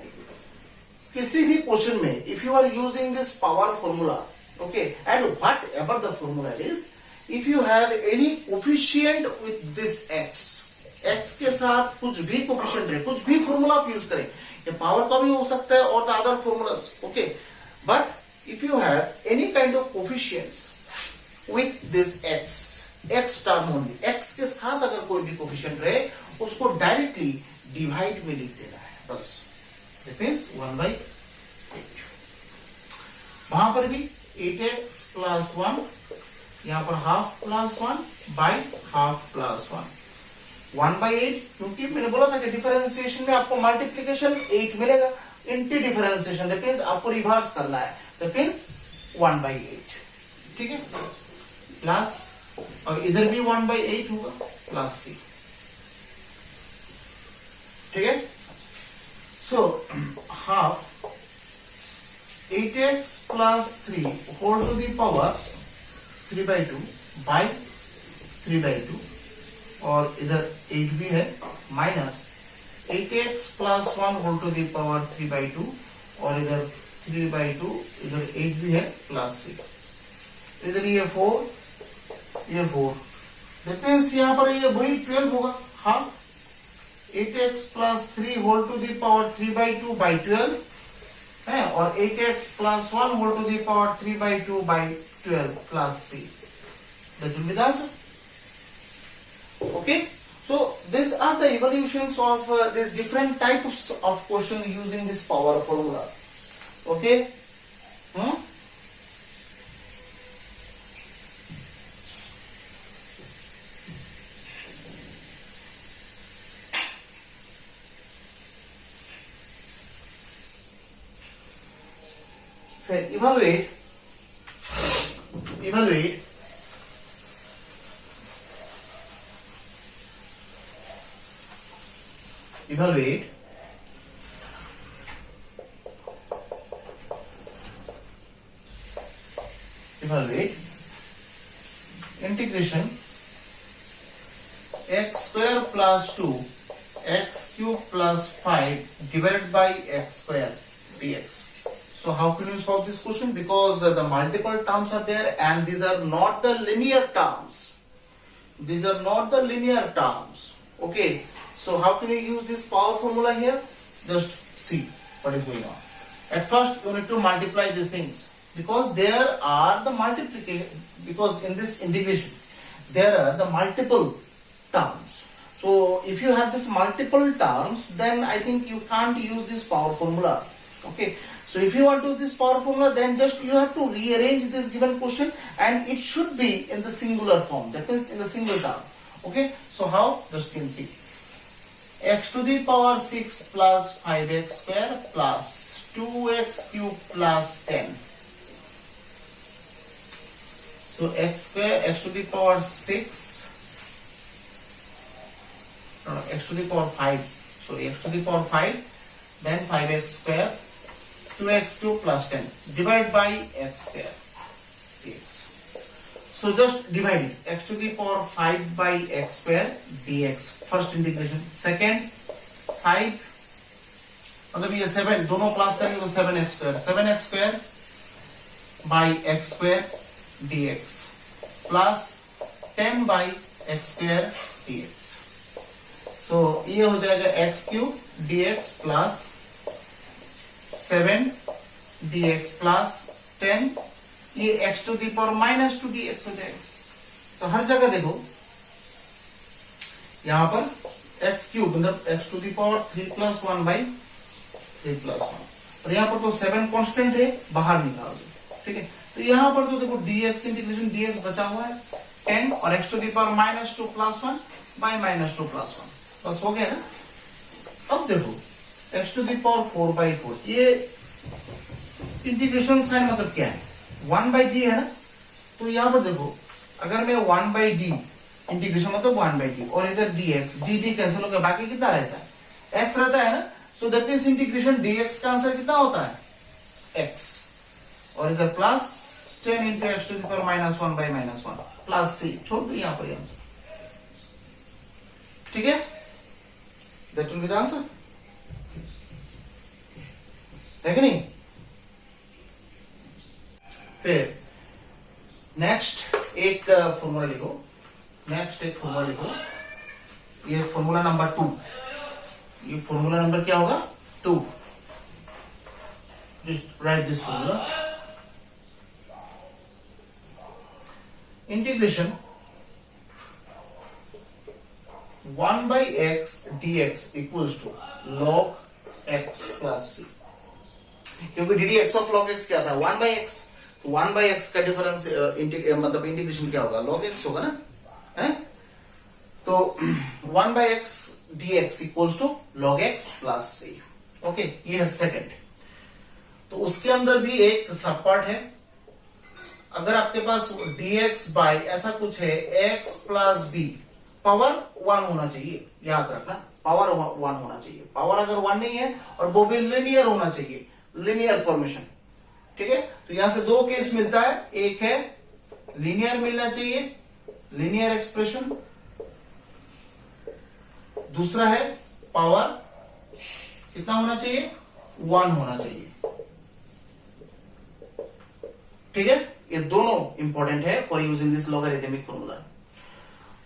किसी भी क्वेश्चन में if you are using this power formula, okay, and whatever the formula is, if you have any coefficient with this x के साथ कुछ भी कोफिशिएंट रहे, कुछ भी फॉर्मूला आप यूज करें, ये पावर का भी हो सकता है और the other formulas, okay, but if you have any kind of coefficients with this x term only, x के साथ अगर कोई भी कोफिशिएंट रहे उसको डायरेक्टली डिवाइड में लिख देना है, बस। That means 1/8। वहां पर भी 8x प्लस 1, यहां पर half plus 1 by half plus 1, 1/8, क्योंकि मैंने बोला था कि डिफरेंशिएशन में आपको मल्टीप्लीकेशन 8 मिलेगा, इंटी डिफरेंशिएशन दैट मींस आपको रिवर्स करना है, दैट मींस 1/8, ठीक है, प्लस, और इधर भी 1/8 होगा प्लस c, ठीक है। So half 8x plus 3 whole to the power 3/2 by 3/2, और इधर 8 भी है, minus 8x plus 1 whole to the power 3/2, और इधर 3/2, इधर 8 भी है, प्लस c, इधर ये 4, ये 4, दैट मींस यहां पर ये वही 12 होगा, half 8x plus 3 whole to the power 3/2 by 12 है, और 8x plus 1 whole to the power 3/2 by 12 plus c, that will be the answer. Okay, so these are the evolutions of these different types of question using this power formula. Okay, evaluate integration x square plus 2 x cube plus 5 divided by x square dx. So how can you solve this question? Because the multiple terms are there and these are not the linear terms. These are not the linear terms. Okay. So how can you use this power formula here? Just see what is going on. At first you need to multiply these things because there are the multiplication, because in this integration there are the multiple terms. So if you have this multiple terms, then I think you can't use this power formula. Okay. So if you want to use this power formula, then just you have to rearrange this given question and it should be in the singular form, that means in the single term. Okay. So how? Just can see. X to the power 6 plus 5x square plus 2x cube plus 10. So x square, x to the power 6, no, x to the power 5, so x to the power 5, then 5x square, 2x cube plus 10, divide by x square dx. So just divide it, x to the power 5 by x square dx, first integration. Second 5 मतलब ये 7 दोनों plus करेंगे तो 7x square, 7x square by x square dx plus 10 by x square dx. So ये हो जाएगा x cube dx plus 7 dx plus 10, ये x to the power minus 2 dx हो जाएगा। तो हर जगह देखो यहां पर x क्यूब मतलब x to the power 3 plus 1 by 3 plus 1, और यहां पर तो 7 कांस्टेंट है, बाहर निकाल दो, ठीक है। तो यहां पर तो देखो dx इंटीग्रेशन dx बचा हुआ है 10 और x to the power minus 2 plus 1 by minus 2 plus 1, बस हो गया ना। अब देखो x to the power 4 by 4, ये इंटीग्रेशन साइन मतलब क्या है, 1 by d है ना। तो यहां पर देखो अगर मैं 1 by d इंटीग्रेशन मतलब 1 by d और इधर dx, d कैंसिल हो गया, बाकी कितना रहता है, x रहता है ना। So that means integration dx का आंसर कितना होता है, x, और इधर plus 10 into x to the power -1 by -1 plus C, छोड़ दो यहाँ पर आंसर, ठीक है, that will be the answer, है कि नहीं। फिर नेक्स्ट एक फॉर्मूला लिखो, ये फॉर्मूला नंबर 2, ये फॉर्मूला नंबर क्या होगा 2, just right this formula, integration 1 by x dx equals to log x plus c, क्योंकि D d x of log x क्या था 1 by x, तो 1 by x का डिफरेंस मतलब इंटीग्रेशन क्या होगा log x होगा ना, है, तो 1 by x dx equals to log x plus c, okay, ये है सेकंड। तो उसके अंदर भी एक सब पार्ट है, अगर आपके पास dx बाय ऐसा कुछ है x प्लस b, पावर 1 होना चाहिए, याद रखना पावर 1 होना चाहिए, पावर अगर 1 नहीं है और वो भी लिनियर होना चाहिए, लिनियर फॉर्मेशन, ठीक है। तो यहां से दो केस मिलता है, एक है लिनियर मिलना चाहिए, लिनियर एक्सप्रेशन, दूसरा है पावर कितना होना चाहिए 1 होना चाहिए, ठीक है। ये दोनों इंपॉर्टेंट है for using this logarithmic formula.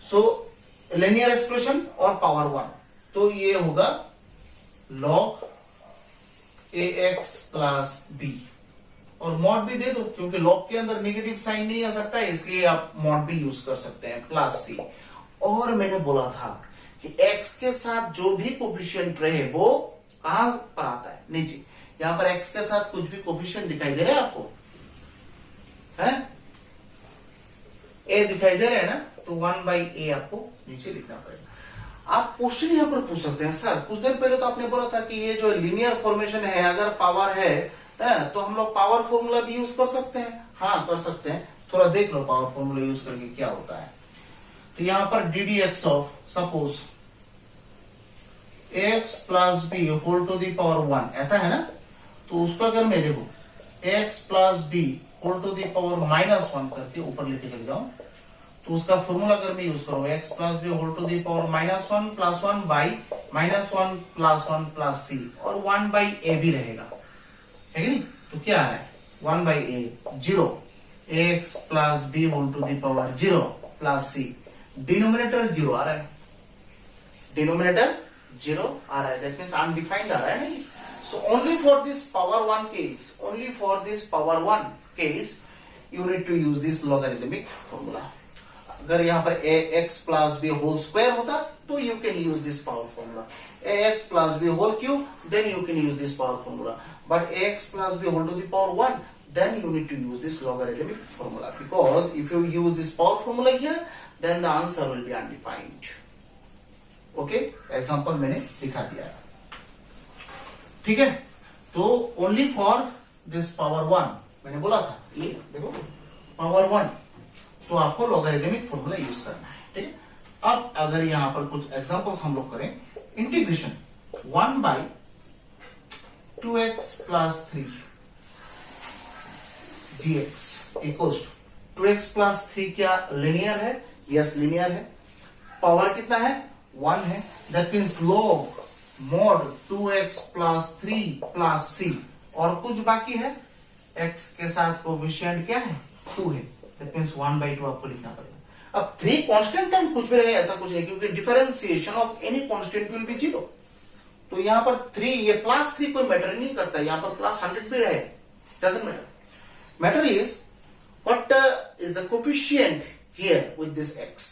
So linear expression और पावर 1, तो ये होगा log ax प्लस b, और मॉड भी दे दो, क्योंकि लॉग के अंदर नेगेटिव साइन नहीं आ सकता है, इसलिए आप मॉड भी यूज कर सकते हैं, प्लस सी। और मैंने बोला था कि x के साथ जो भी कोफिशिएंट रहे वो कहां पर आता है, नीचे। यहां पर x के साथ कुछ भी कोफिशिएंट दिखाई दे रहे हैं आपको, है a दिखाई दे रहे हैं ना, तो 1 by a आपको नीचे लिखना पड़ेगा। आप क्वेश्चन यहां पर पूछ सकते हैं, सर कुछ देर पहले तो आपने बोला था कि ये जो लीनियर फॉर्मेशन है अगर पावर है तो हम लोग पावर फॉर्मूला भी यूज कर सकते हैं। हाँ कर सकते हैं, थोड़ा देख लो पावर फॉर्मूला यूज करके क्या होता है। तो यहां पर d d x of suppose x plus b whole to the power 1 ऐसा है ना, तो उसको अगर मैं देखू x plus b whole to the power -1 करके ऊपर लेके चले जाऊं, तो उसका फॉर्मूला अगर मैं यूज करूं x plus b whole to the power -1 plus 1 by -1 plus 1 plus सी, और 1 बाई ए भी रहेगा, है कि नहीं। तो क्या है 1 by a 0, x plus b whole to the power 0 plus c, denominator 0 आ रहा है, डिनोमिनेटर 0 आ रहा है, दैट मींस अनडिफाइंड आ रहा है नहीं। So only for this power 1 case, only for this power 1 case you need to use this logarithmic formula. अगर यहां पर ax plus b whole square होता तो you can use this power formula, ax plus b whole cube then you can use this power formula, but ax plus b whole to the power 1, then you need to use this logarithmic formula, because if you use this power formula here then the answer will be undefined. Okay, example मैंने दिखा दिया है, ठीक है। तो only for this power 1 मैंने बोला था, ये देखो पावर 1, तो आपको लॉगरिथमिक फॉर्मूला यूज करना है, ठीक है। अब अगर यहां पर कुछ एग्जांपल्स हम लोग करें, integration 1 by 2x plus 3 dx equals to 2x plus 3 क्या लिनियर है, यस लिनियर है, पावर कितना है 1 है, that means log mod 2x plus 3 plus c, और कुछ बाकी है x के साथ कोफिशिएंट क्या है 2 है, दैट मीन्स 1 by 2 आपको लिखना पड़ेगा। अब 3 कांस्टेंट टाइम कुछ भी रहे ऐसा कुछ नहीं, क्योंकि differentiation of any constant will be 0, तो यहां पर 3 ये प्लस 3 कोई मैटर नहीं करता, यहां पर प्लस 100 भी रहे doesn't matter, matter is what is the coefficient here with this x,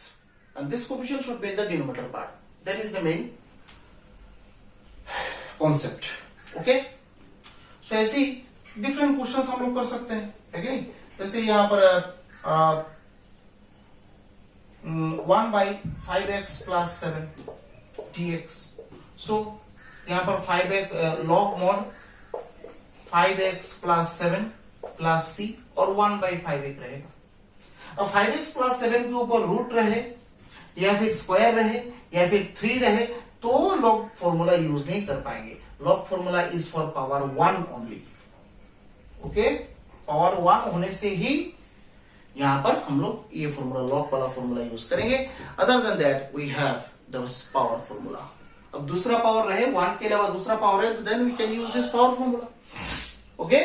and this coefficient should be in the denominator part, that is the main concept, okay. So ऐसी different questions हम लोग कर सकते हैं, ठीक है। जैसे यहां पर 1 by 5x plus 7 dx, सो यहां पर 5x log mod 5x plus 7 plus c और 1 by 5x रहेगा। अब 5x plus 7 के ऊपर रूट रहे या फिर स्क्वायर रहे या फिर 3 रहे तो log फॉर्मूला यूज नहीं कर पाएंगे, log formula is for power 1 only, okay. Power 1 होने से ही यहां पर हम लोग ये फॉर्मूला लॉग वाला फॉर्मूला यूज करेंगे. Other than that we have the power formula. अब दूसरा पावर रहे 1 के अलावा दूसरा पावर है, तो then we can use this power formula. Okay,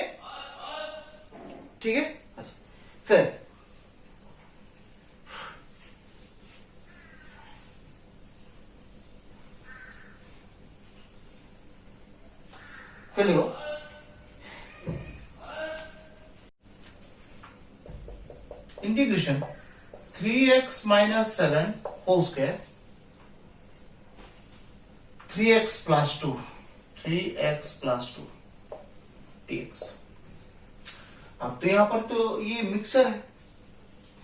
ठीक है. फिर लिखो integration 3x minus 7 whole square 3x plus 2 dx. अब तो यहां पर तो ये मिक्सचर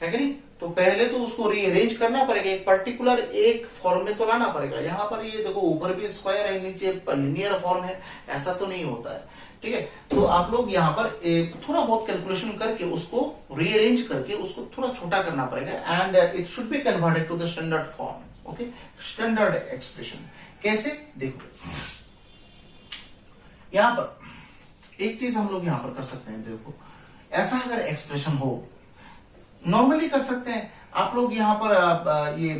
है कि नहीं, तो पहले तो उसको रीअरेंज करना पड़ेगा, एक पर्टिकुलर एक फॉर्म में तो लाना पड़ेगा. यहां पर ये देखो ऊपर भी स्क्वायर है, नीचे लिनियर फॉर्म है, ऐसा तो नहीं होता है. ठीक है, तो आप लोग यहाँ पर थोड़ा बहुत कैलकुलेशन करके उसको रीअरेंज करके उसको थोड़ा छोटा करना पड़ेगा and it should be converted to the standard form. Okay, standard expression कैसे, देखो यहां पर एक चीज हम लोग यहां पर कर सकते हैं. देखो ऐसा अगर एक्सप्रेशन हो, नॉर्मली कर सकते हैं आप लोग यहां पर ये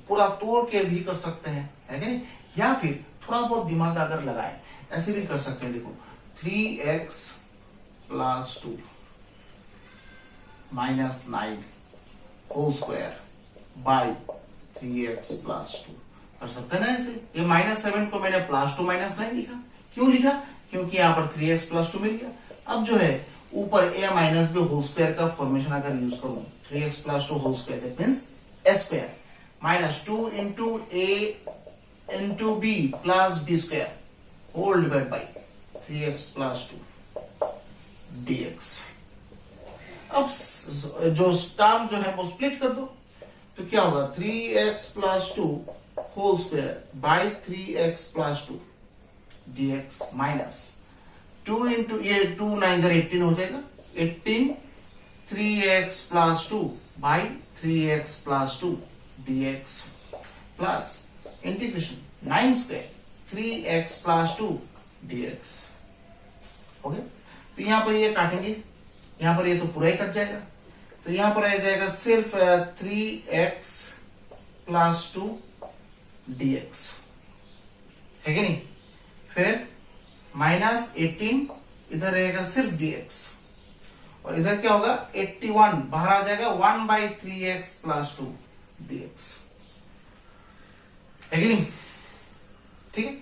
पूरा तोड़ के भी कर सकते हैं, है नहीं, या फिर थोड़ा बहुत दिमाग अगर लगाए ऐसे भी कर सकते हैं. देखो 3x plus 2 minus 9 whole square by 3x plus 2 कर सकते हैं ना ऐसे. ये -7 को मैंने +2 - 9 लिखा. क्यों लिखा, क्योंकि यहां पर 3x plus 2 मिल गया. अब जो है ऊपर a minus b whole square का फॉर्मेशन अगर यूज करूं, 3x plus 2 whole square that means a square minus 2 into a into b plus b square whole divide by 3x plus 2 dx. अब जो टर्म जो है वो स्प्लिट कर दो, तो क्या होगा 3x plus 2 whole square by 3x plus 2 dx minus 2 into ये 2 9 18 हो जाएगा, 18 3x plus 2 by 3x plus 2 dx plus integration 9 square 3x plus 2 dx. Okay, तो यहां पर ये काटेंगे, यहां पर ये तो पूरा ही कट जाएगा, तो यहां पर आ जाएगा सिर्फ 3x plus 2 dx, है कि नहीं. फिर माइनस 18 इधर रहेगा सिर्फ dx, और इधर क्या होगा 81 बाहर आ जाएगा 1/3x plus 2 dx, है कि नहीं. ठीक है,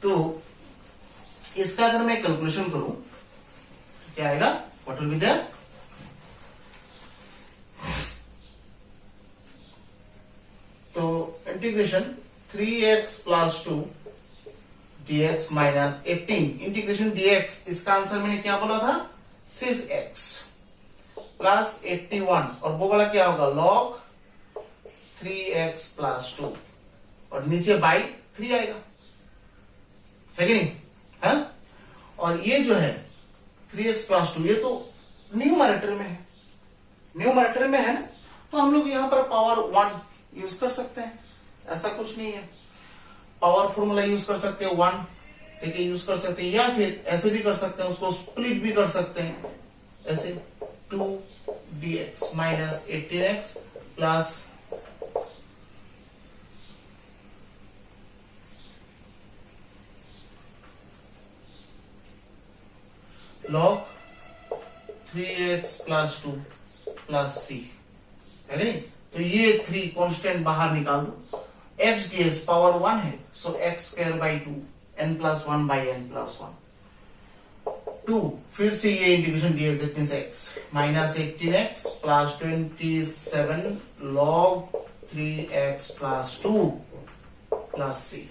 तो इसका अगर मैं कैलकुलेशन करूं तो क्या आएगा, व्हाट विल बी देयर, तो integration 3x plus 2 dx minus 18 integration dx, इसका आंसर मैंने क्या बोला था, सिर्फ x प्लस 81, और वो वाला क्या होगा log 3x plus 2, और नीचे बाई 3 आएगा, है कि नहीं. है, और ये जो है 3x plus 2 ये तो न्यूमरेटर में है, न्यूमरेटर में है ना, तो हम लोग यहां पर पावर 1 यूज कर सकते हैं, ऐसा कुछ नहीं है. पावर फॉर्मूला यूज कर सकते हैं 1, ठीक है, यूज कर सकते हैं, या फिर ऐसे भी कर सकते हैं, उसको स्प्लिट भी कर सकते हैं ऐसे 2 dx minus 18x plus log 3x plus 2 plus c, है नहीं. तो ये 3 कांस्टेंट बाहर निकाल दो, x dx पावर 1 है, सो x square by 2 n plus 1 by n plus 1 2, फिर से ये integration dx that means x minus 18x plus 27 log 3x plus 2 plus c,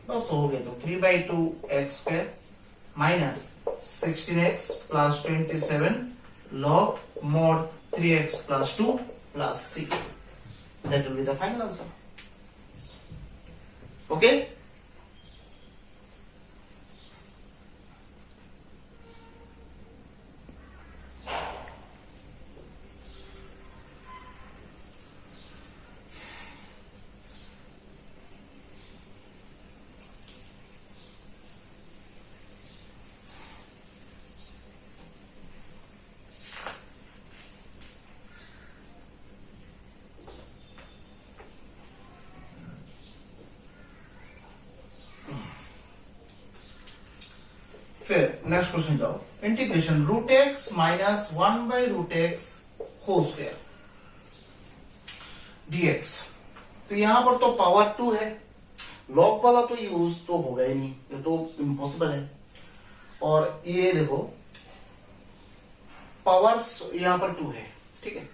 बस तो हो गया. तो 3/2 x square minus 16x plus 27 log mod 3x plus 2 plus c. That will be the final answer. Okay? फिर next question जाओ, integration root x minus 1 by root x whole square dx। तो यहां पर तो पावर 2 है, log वाला तो use तो होगा ही नहीं, ये तो इम्पॉसिबल है। और ये देखो पावर्स यहां पर 2 है, ठीक है।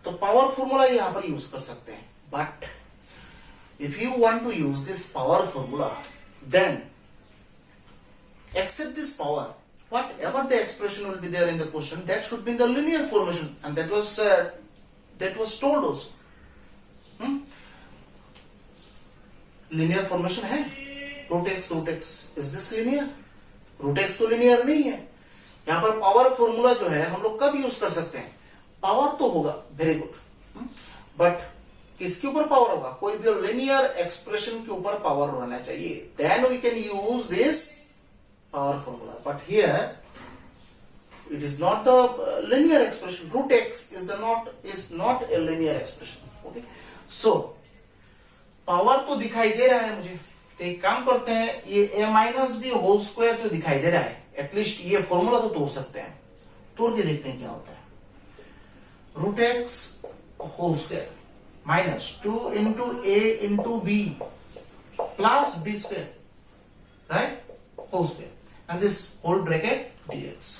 तो पावर फॉर्मूला यहां पर यूज कर सकते हैं, but if you want to use this power formula then accept this power, whatever the expression will be there in the question, that should be in the linear formation, and that was told also. Linear formation है, root x, is this linear? root x तो linear नहीं है। यहाँ पर power formula जो है हम लोग कब यूज कर सकते हैं? पावर तो होगा, वेरी गुड, बट किसके ऊपर पावर होगा? कोई भी लिनियर एक्सप्रेशन के ऊपर पावर होना चाहिए, then we can use this power formula. But here it is not the linear expression. Root x is not a linear expression. Okay, so power तो दिखाई दे रहा है मुझे, तो एक काम करते हैं, ये a minus b whole square तो दिखाई दे रहा है, एटलीस्ट ये फॉर्मूला तो तोड़ सकते हैं, तोड़ के देखते हैं क्या होता है। Root x whole square minus 2 into a into b plus b square, right, whole square, and this whole bracket dx.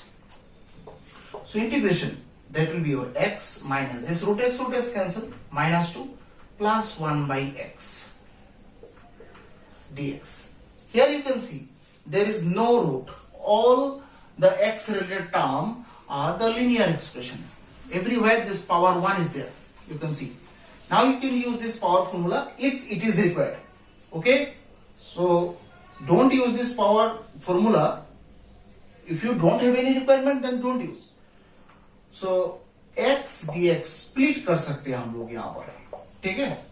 So integration, that will be your x minus this root x cancel, minus 2 plus 1 by x dx. Here you can see there is no root, all the x related term are the linear expression. Everywhere this power 1 is there, you can see. Now you can use this power formula if it is required. Okay, so don't use this power formula if you don't have any requirement, then don't use. So x dx split कर सकते हैं हम लोग यहां पर, ठीक है,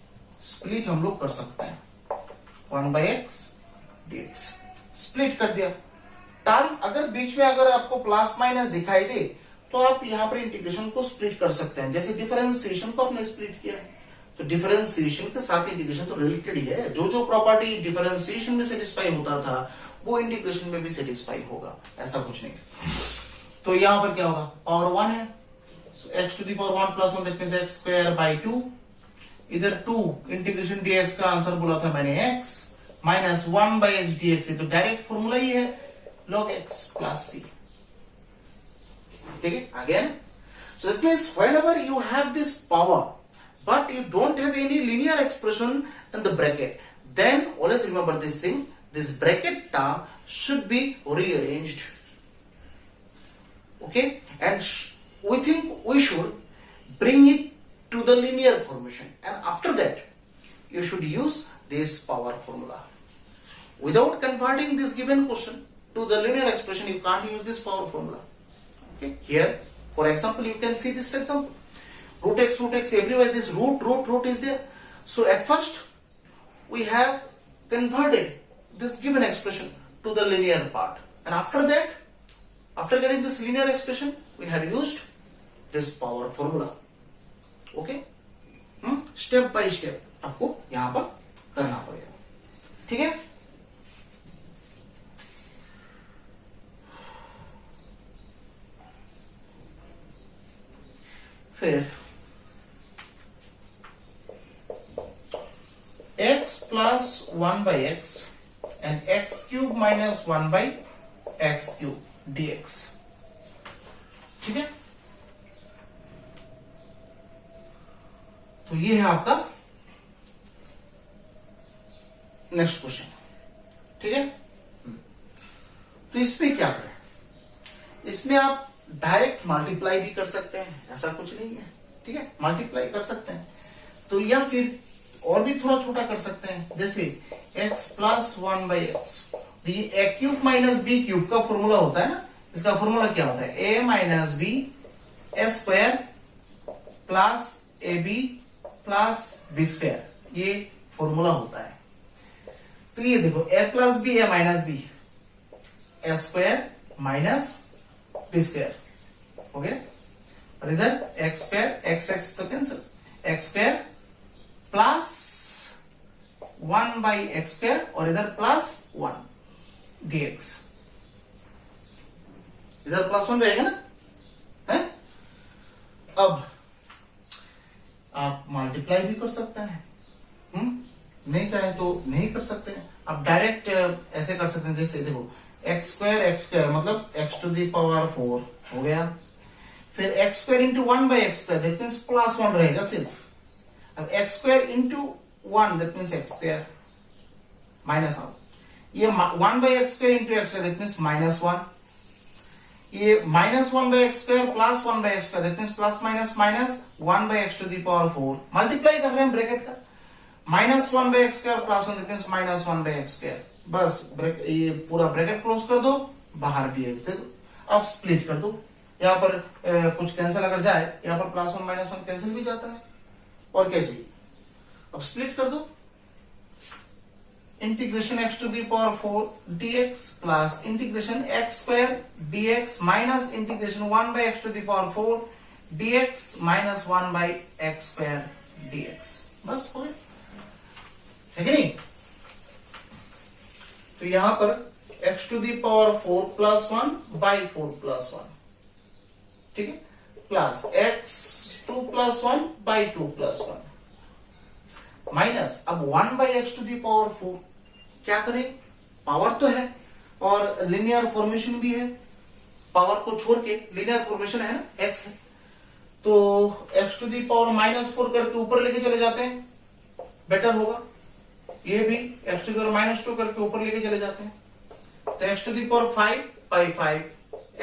split हम लोग कर सकते हैं, 1 by x dx स्प्लिट कर दिया। टर्म अगर बीच में अगर आपको प्लस माइनस दिखाई दे तो आप यहां पर इंटीग्रेशन को स्प्लिट कर सकते हैं, जैसे डिफरेंशिएशन को आपने स्प्लिट किया है, तो डिफरेंशिएशन के साथ इंटीग्रेशन तो रिलेटेड ही है, जो जो प्रॉपर्टी डिफरेंशिएशन में सेटिस्फाई होता था वो इंटीग्रेशन में भी सेटिस्फाई होगा, ऐसा कुछ नहीं। तो यहां पर क्या होगा, पावर 1 है, x to the power 1 plus 1, that means x square by 2, इधर 2 इंटीग्रेशन dx का आंसर बोला था मैंने x minus 1 by x dx है, तो डायरेक्ट फॉर्मूला ही है log x प्लस c, ठीक है। Again, so that means whenever you have this power but you don't have any linear expression in the bracket, then always remember this thing, this bracket term should be rearranged, okay, and we think we should bring it to the linear formation, and after that you should use this power formula. Without converting this given question to the linear expression, you can't use this power formula. Okay, here for example you can see this example, root x, everywhere this root is there. So at first we have converted this given expression to the linear part, and after that, after getting this linear expression, we had used this power formula. Okay, step by step आपको यहां पर करना पड़ेगा, ठीक है। फिर x plus 1 by x and x cube minus 1 by x cube dx, ठीक है। तो ये है आपका नेक्स्ट क्वेश्चन, ठीक है। तो इसमें क्या करें, इसमें आप डायरेक्ट मल्टीप्लाई भी कर सकते हैं, ऐसा कुछ नहीं है, ठीक है, मल्टीप्लाई कर सकते हैं। तो या फिर और भी थोड़ा छोटा कर सकते हैं, जैसे x प्लस 1 बाई एक्स, ये a cube minus b cube का फॉर्मूला होता है ना, इसका फॉर्मूला क्या होता है, a minus b square plus a b plus b square, ये फॉर्मूला होता है। तो ये देखो a plus b a minus b square minus b square हो गया, और इधर एक्स स्क्वायर एक्स तो cancel, x square plus 1 by x square और इधर प्लस 1 dx, इधर +1 रहेगा ना, है? अब आप मल्टीप्लाई भी कर सकते हैं, नहीं चाहे तो नहीं कर सकते हैं, आप डायरेक्ट ऐसे कर सकते हैं, जैसे देखो x स्क्वायर मतलब x⁴ हो गया, फिर x² into 1/x², that means +1 रहेगा सिर्फ। अब x² into 1 that means x², minus out, ये 1/x² into x², that means -1, ये -1/x² plus 1/x², that means plus minus minus 1/x⁴, multiply कर रहे हैं ब्रैकेट का, -1/x² plus 1 that means -1/x², बस ये पूरा ब्रैकेट क्लोज कर दो, बाहर भी x दे दो, अब स्प्लिट कर दो, यहाँ पर कुछ कैंसिल अगर जाए, यहाँ पर +1 -1 कैंसिल भी जाता है, और क्या चाहिए, अब स्प्लिट कर दो, integration x⁴ dx plus integration x² dx minus integration 1/x⁴ dx minus 1/x² dx, बस हो गया, है कि नहीं? तो यहां पर x⁴ +1/4 + 1, ठीक है, प्लस x2 + 1/2 + 1 माइनस, अब 1/x⁴, क्या करें, पावर तो है और लिनियर फॉर्मेशन भी है, पावर को छोड़ के लिनियर फॉर्मेशन है ना, x है, तो x⁴ -4 करके ऊपर लेके चले जाते हैं, बेटर होगा, ये भी x⁴ -2 करके ऊपर लेके चले जाते हैं, तो x⁵ 5/5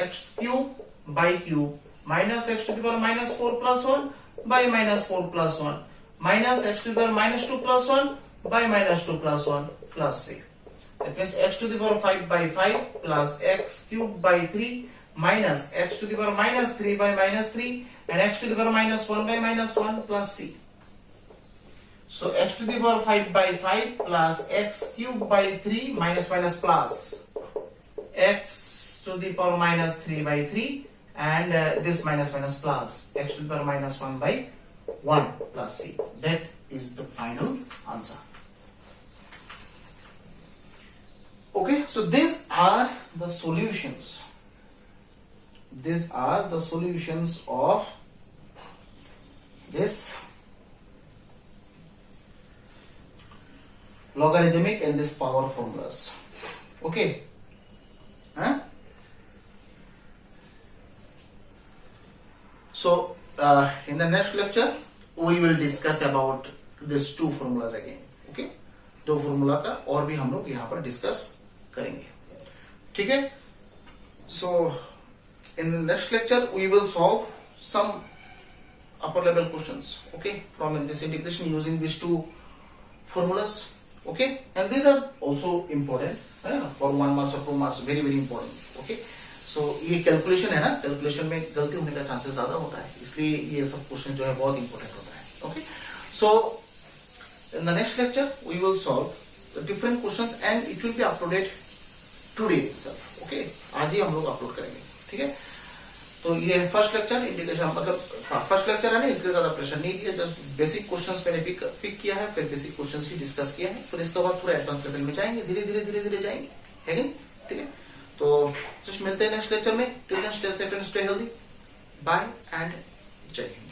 x³ minus x⁻⁻4 + 1 -4 + 1 minus x⁻² + 1 -2 + 1 plus c. That means x⁵/5 plus x³/3 minus x⁻³ and x⁻⁻1/-1 plus c. So x⁵/5 plus x³/3 minus plus x⁻³ and this minus plus x⁻⁻1/1 plus c. That is the final answer. Okay, so these are the solutions. These are the solutions of this logarithmic and this power formulas. Okay, huh? So in the next lecture we will discuss about these two formulas again. Okay, दो formula का और भी हम लोग यहाँ पर discuss करेंगे, ठीक है? So in the next lecture we will solve some upper level questions, okay, from this integration using these two formulas, okay, and these are also important for 1 marks or 2 marks, very very important, okay. So ये calculation है ना, calculation में गलती होने का chances ज्यादा होता है, इसलिए ये सब क्वेश्चन जो है बहुत इंपॉर्टेंट होता है, okay. So in the next lecture we will solve the different questions and it will be uploaded today itself, okay. आज ही हम लोग अपलोड करेंगे, ठीक है? तो ये फर्स्ट लेक्चर इंटीग्रेशन, मतलब फर्स्ट लेक्चर है ना, इसलिए ज्यादा प्रेशर नहीं दिया, जस्ट बेसिक क्वेश्चंस मैंने पिक किया है, फिर बेसिक क्वेश्चंस ही डिस्कस किया है, फिर इसके बाद पूरा एडवांस लेवल में जाएंगे, धीरे धीरे जाएंगे, है कि नहीं? ठीक है, तो जस्ट मिलते हैं नेक्स्ट लेक्चर में, till then stay safe and stay healthy, bye and जय हिंद।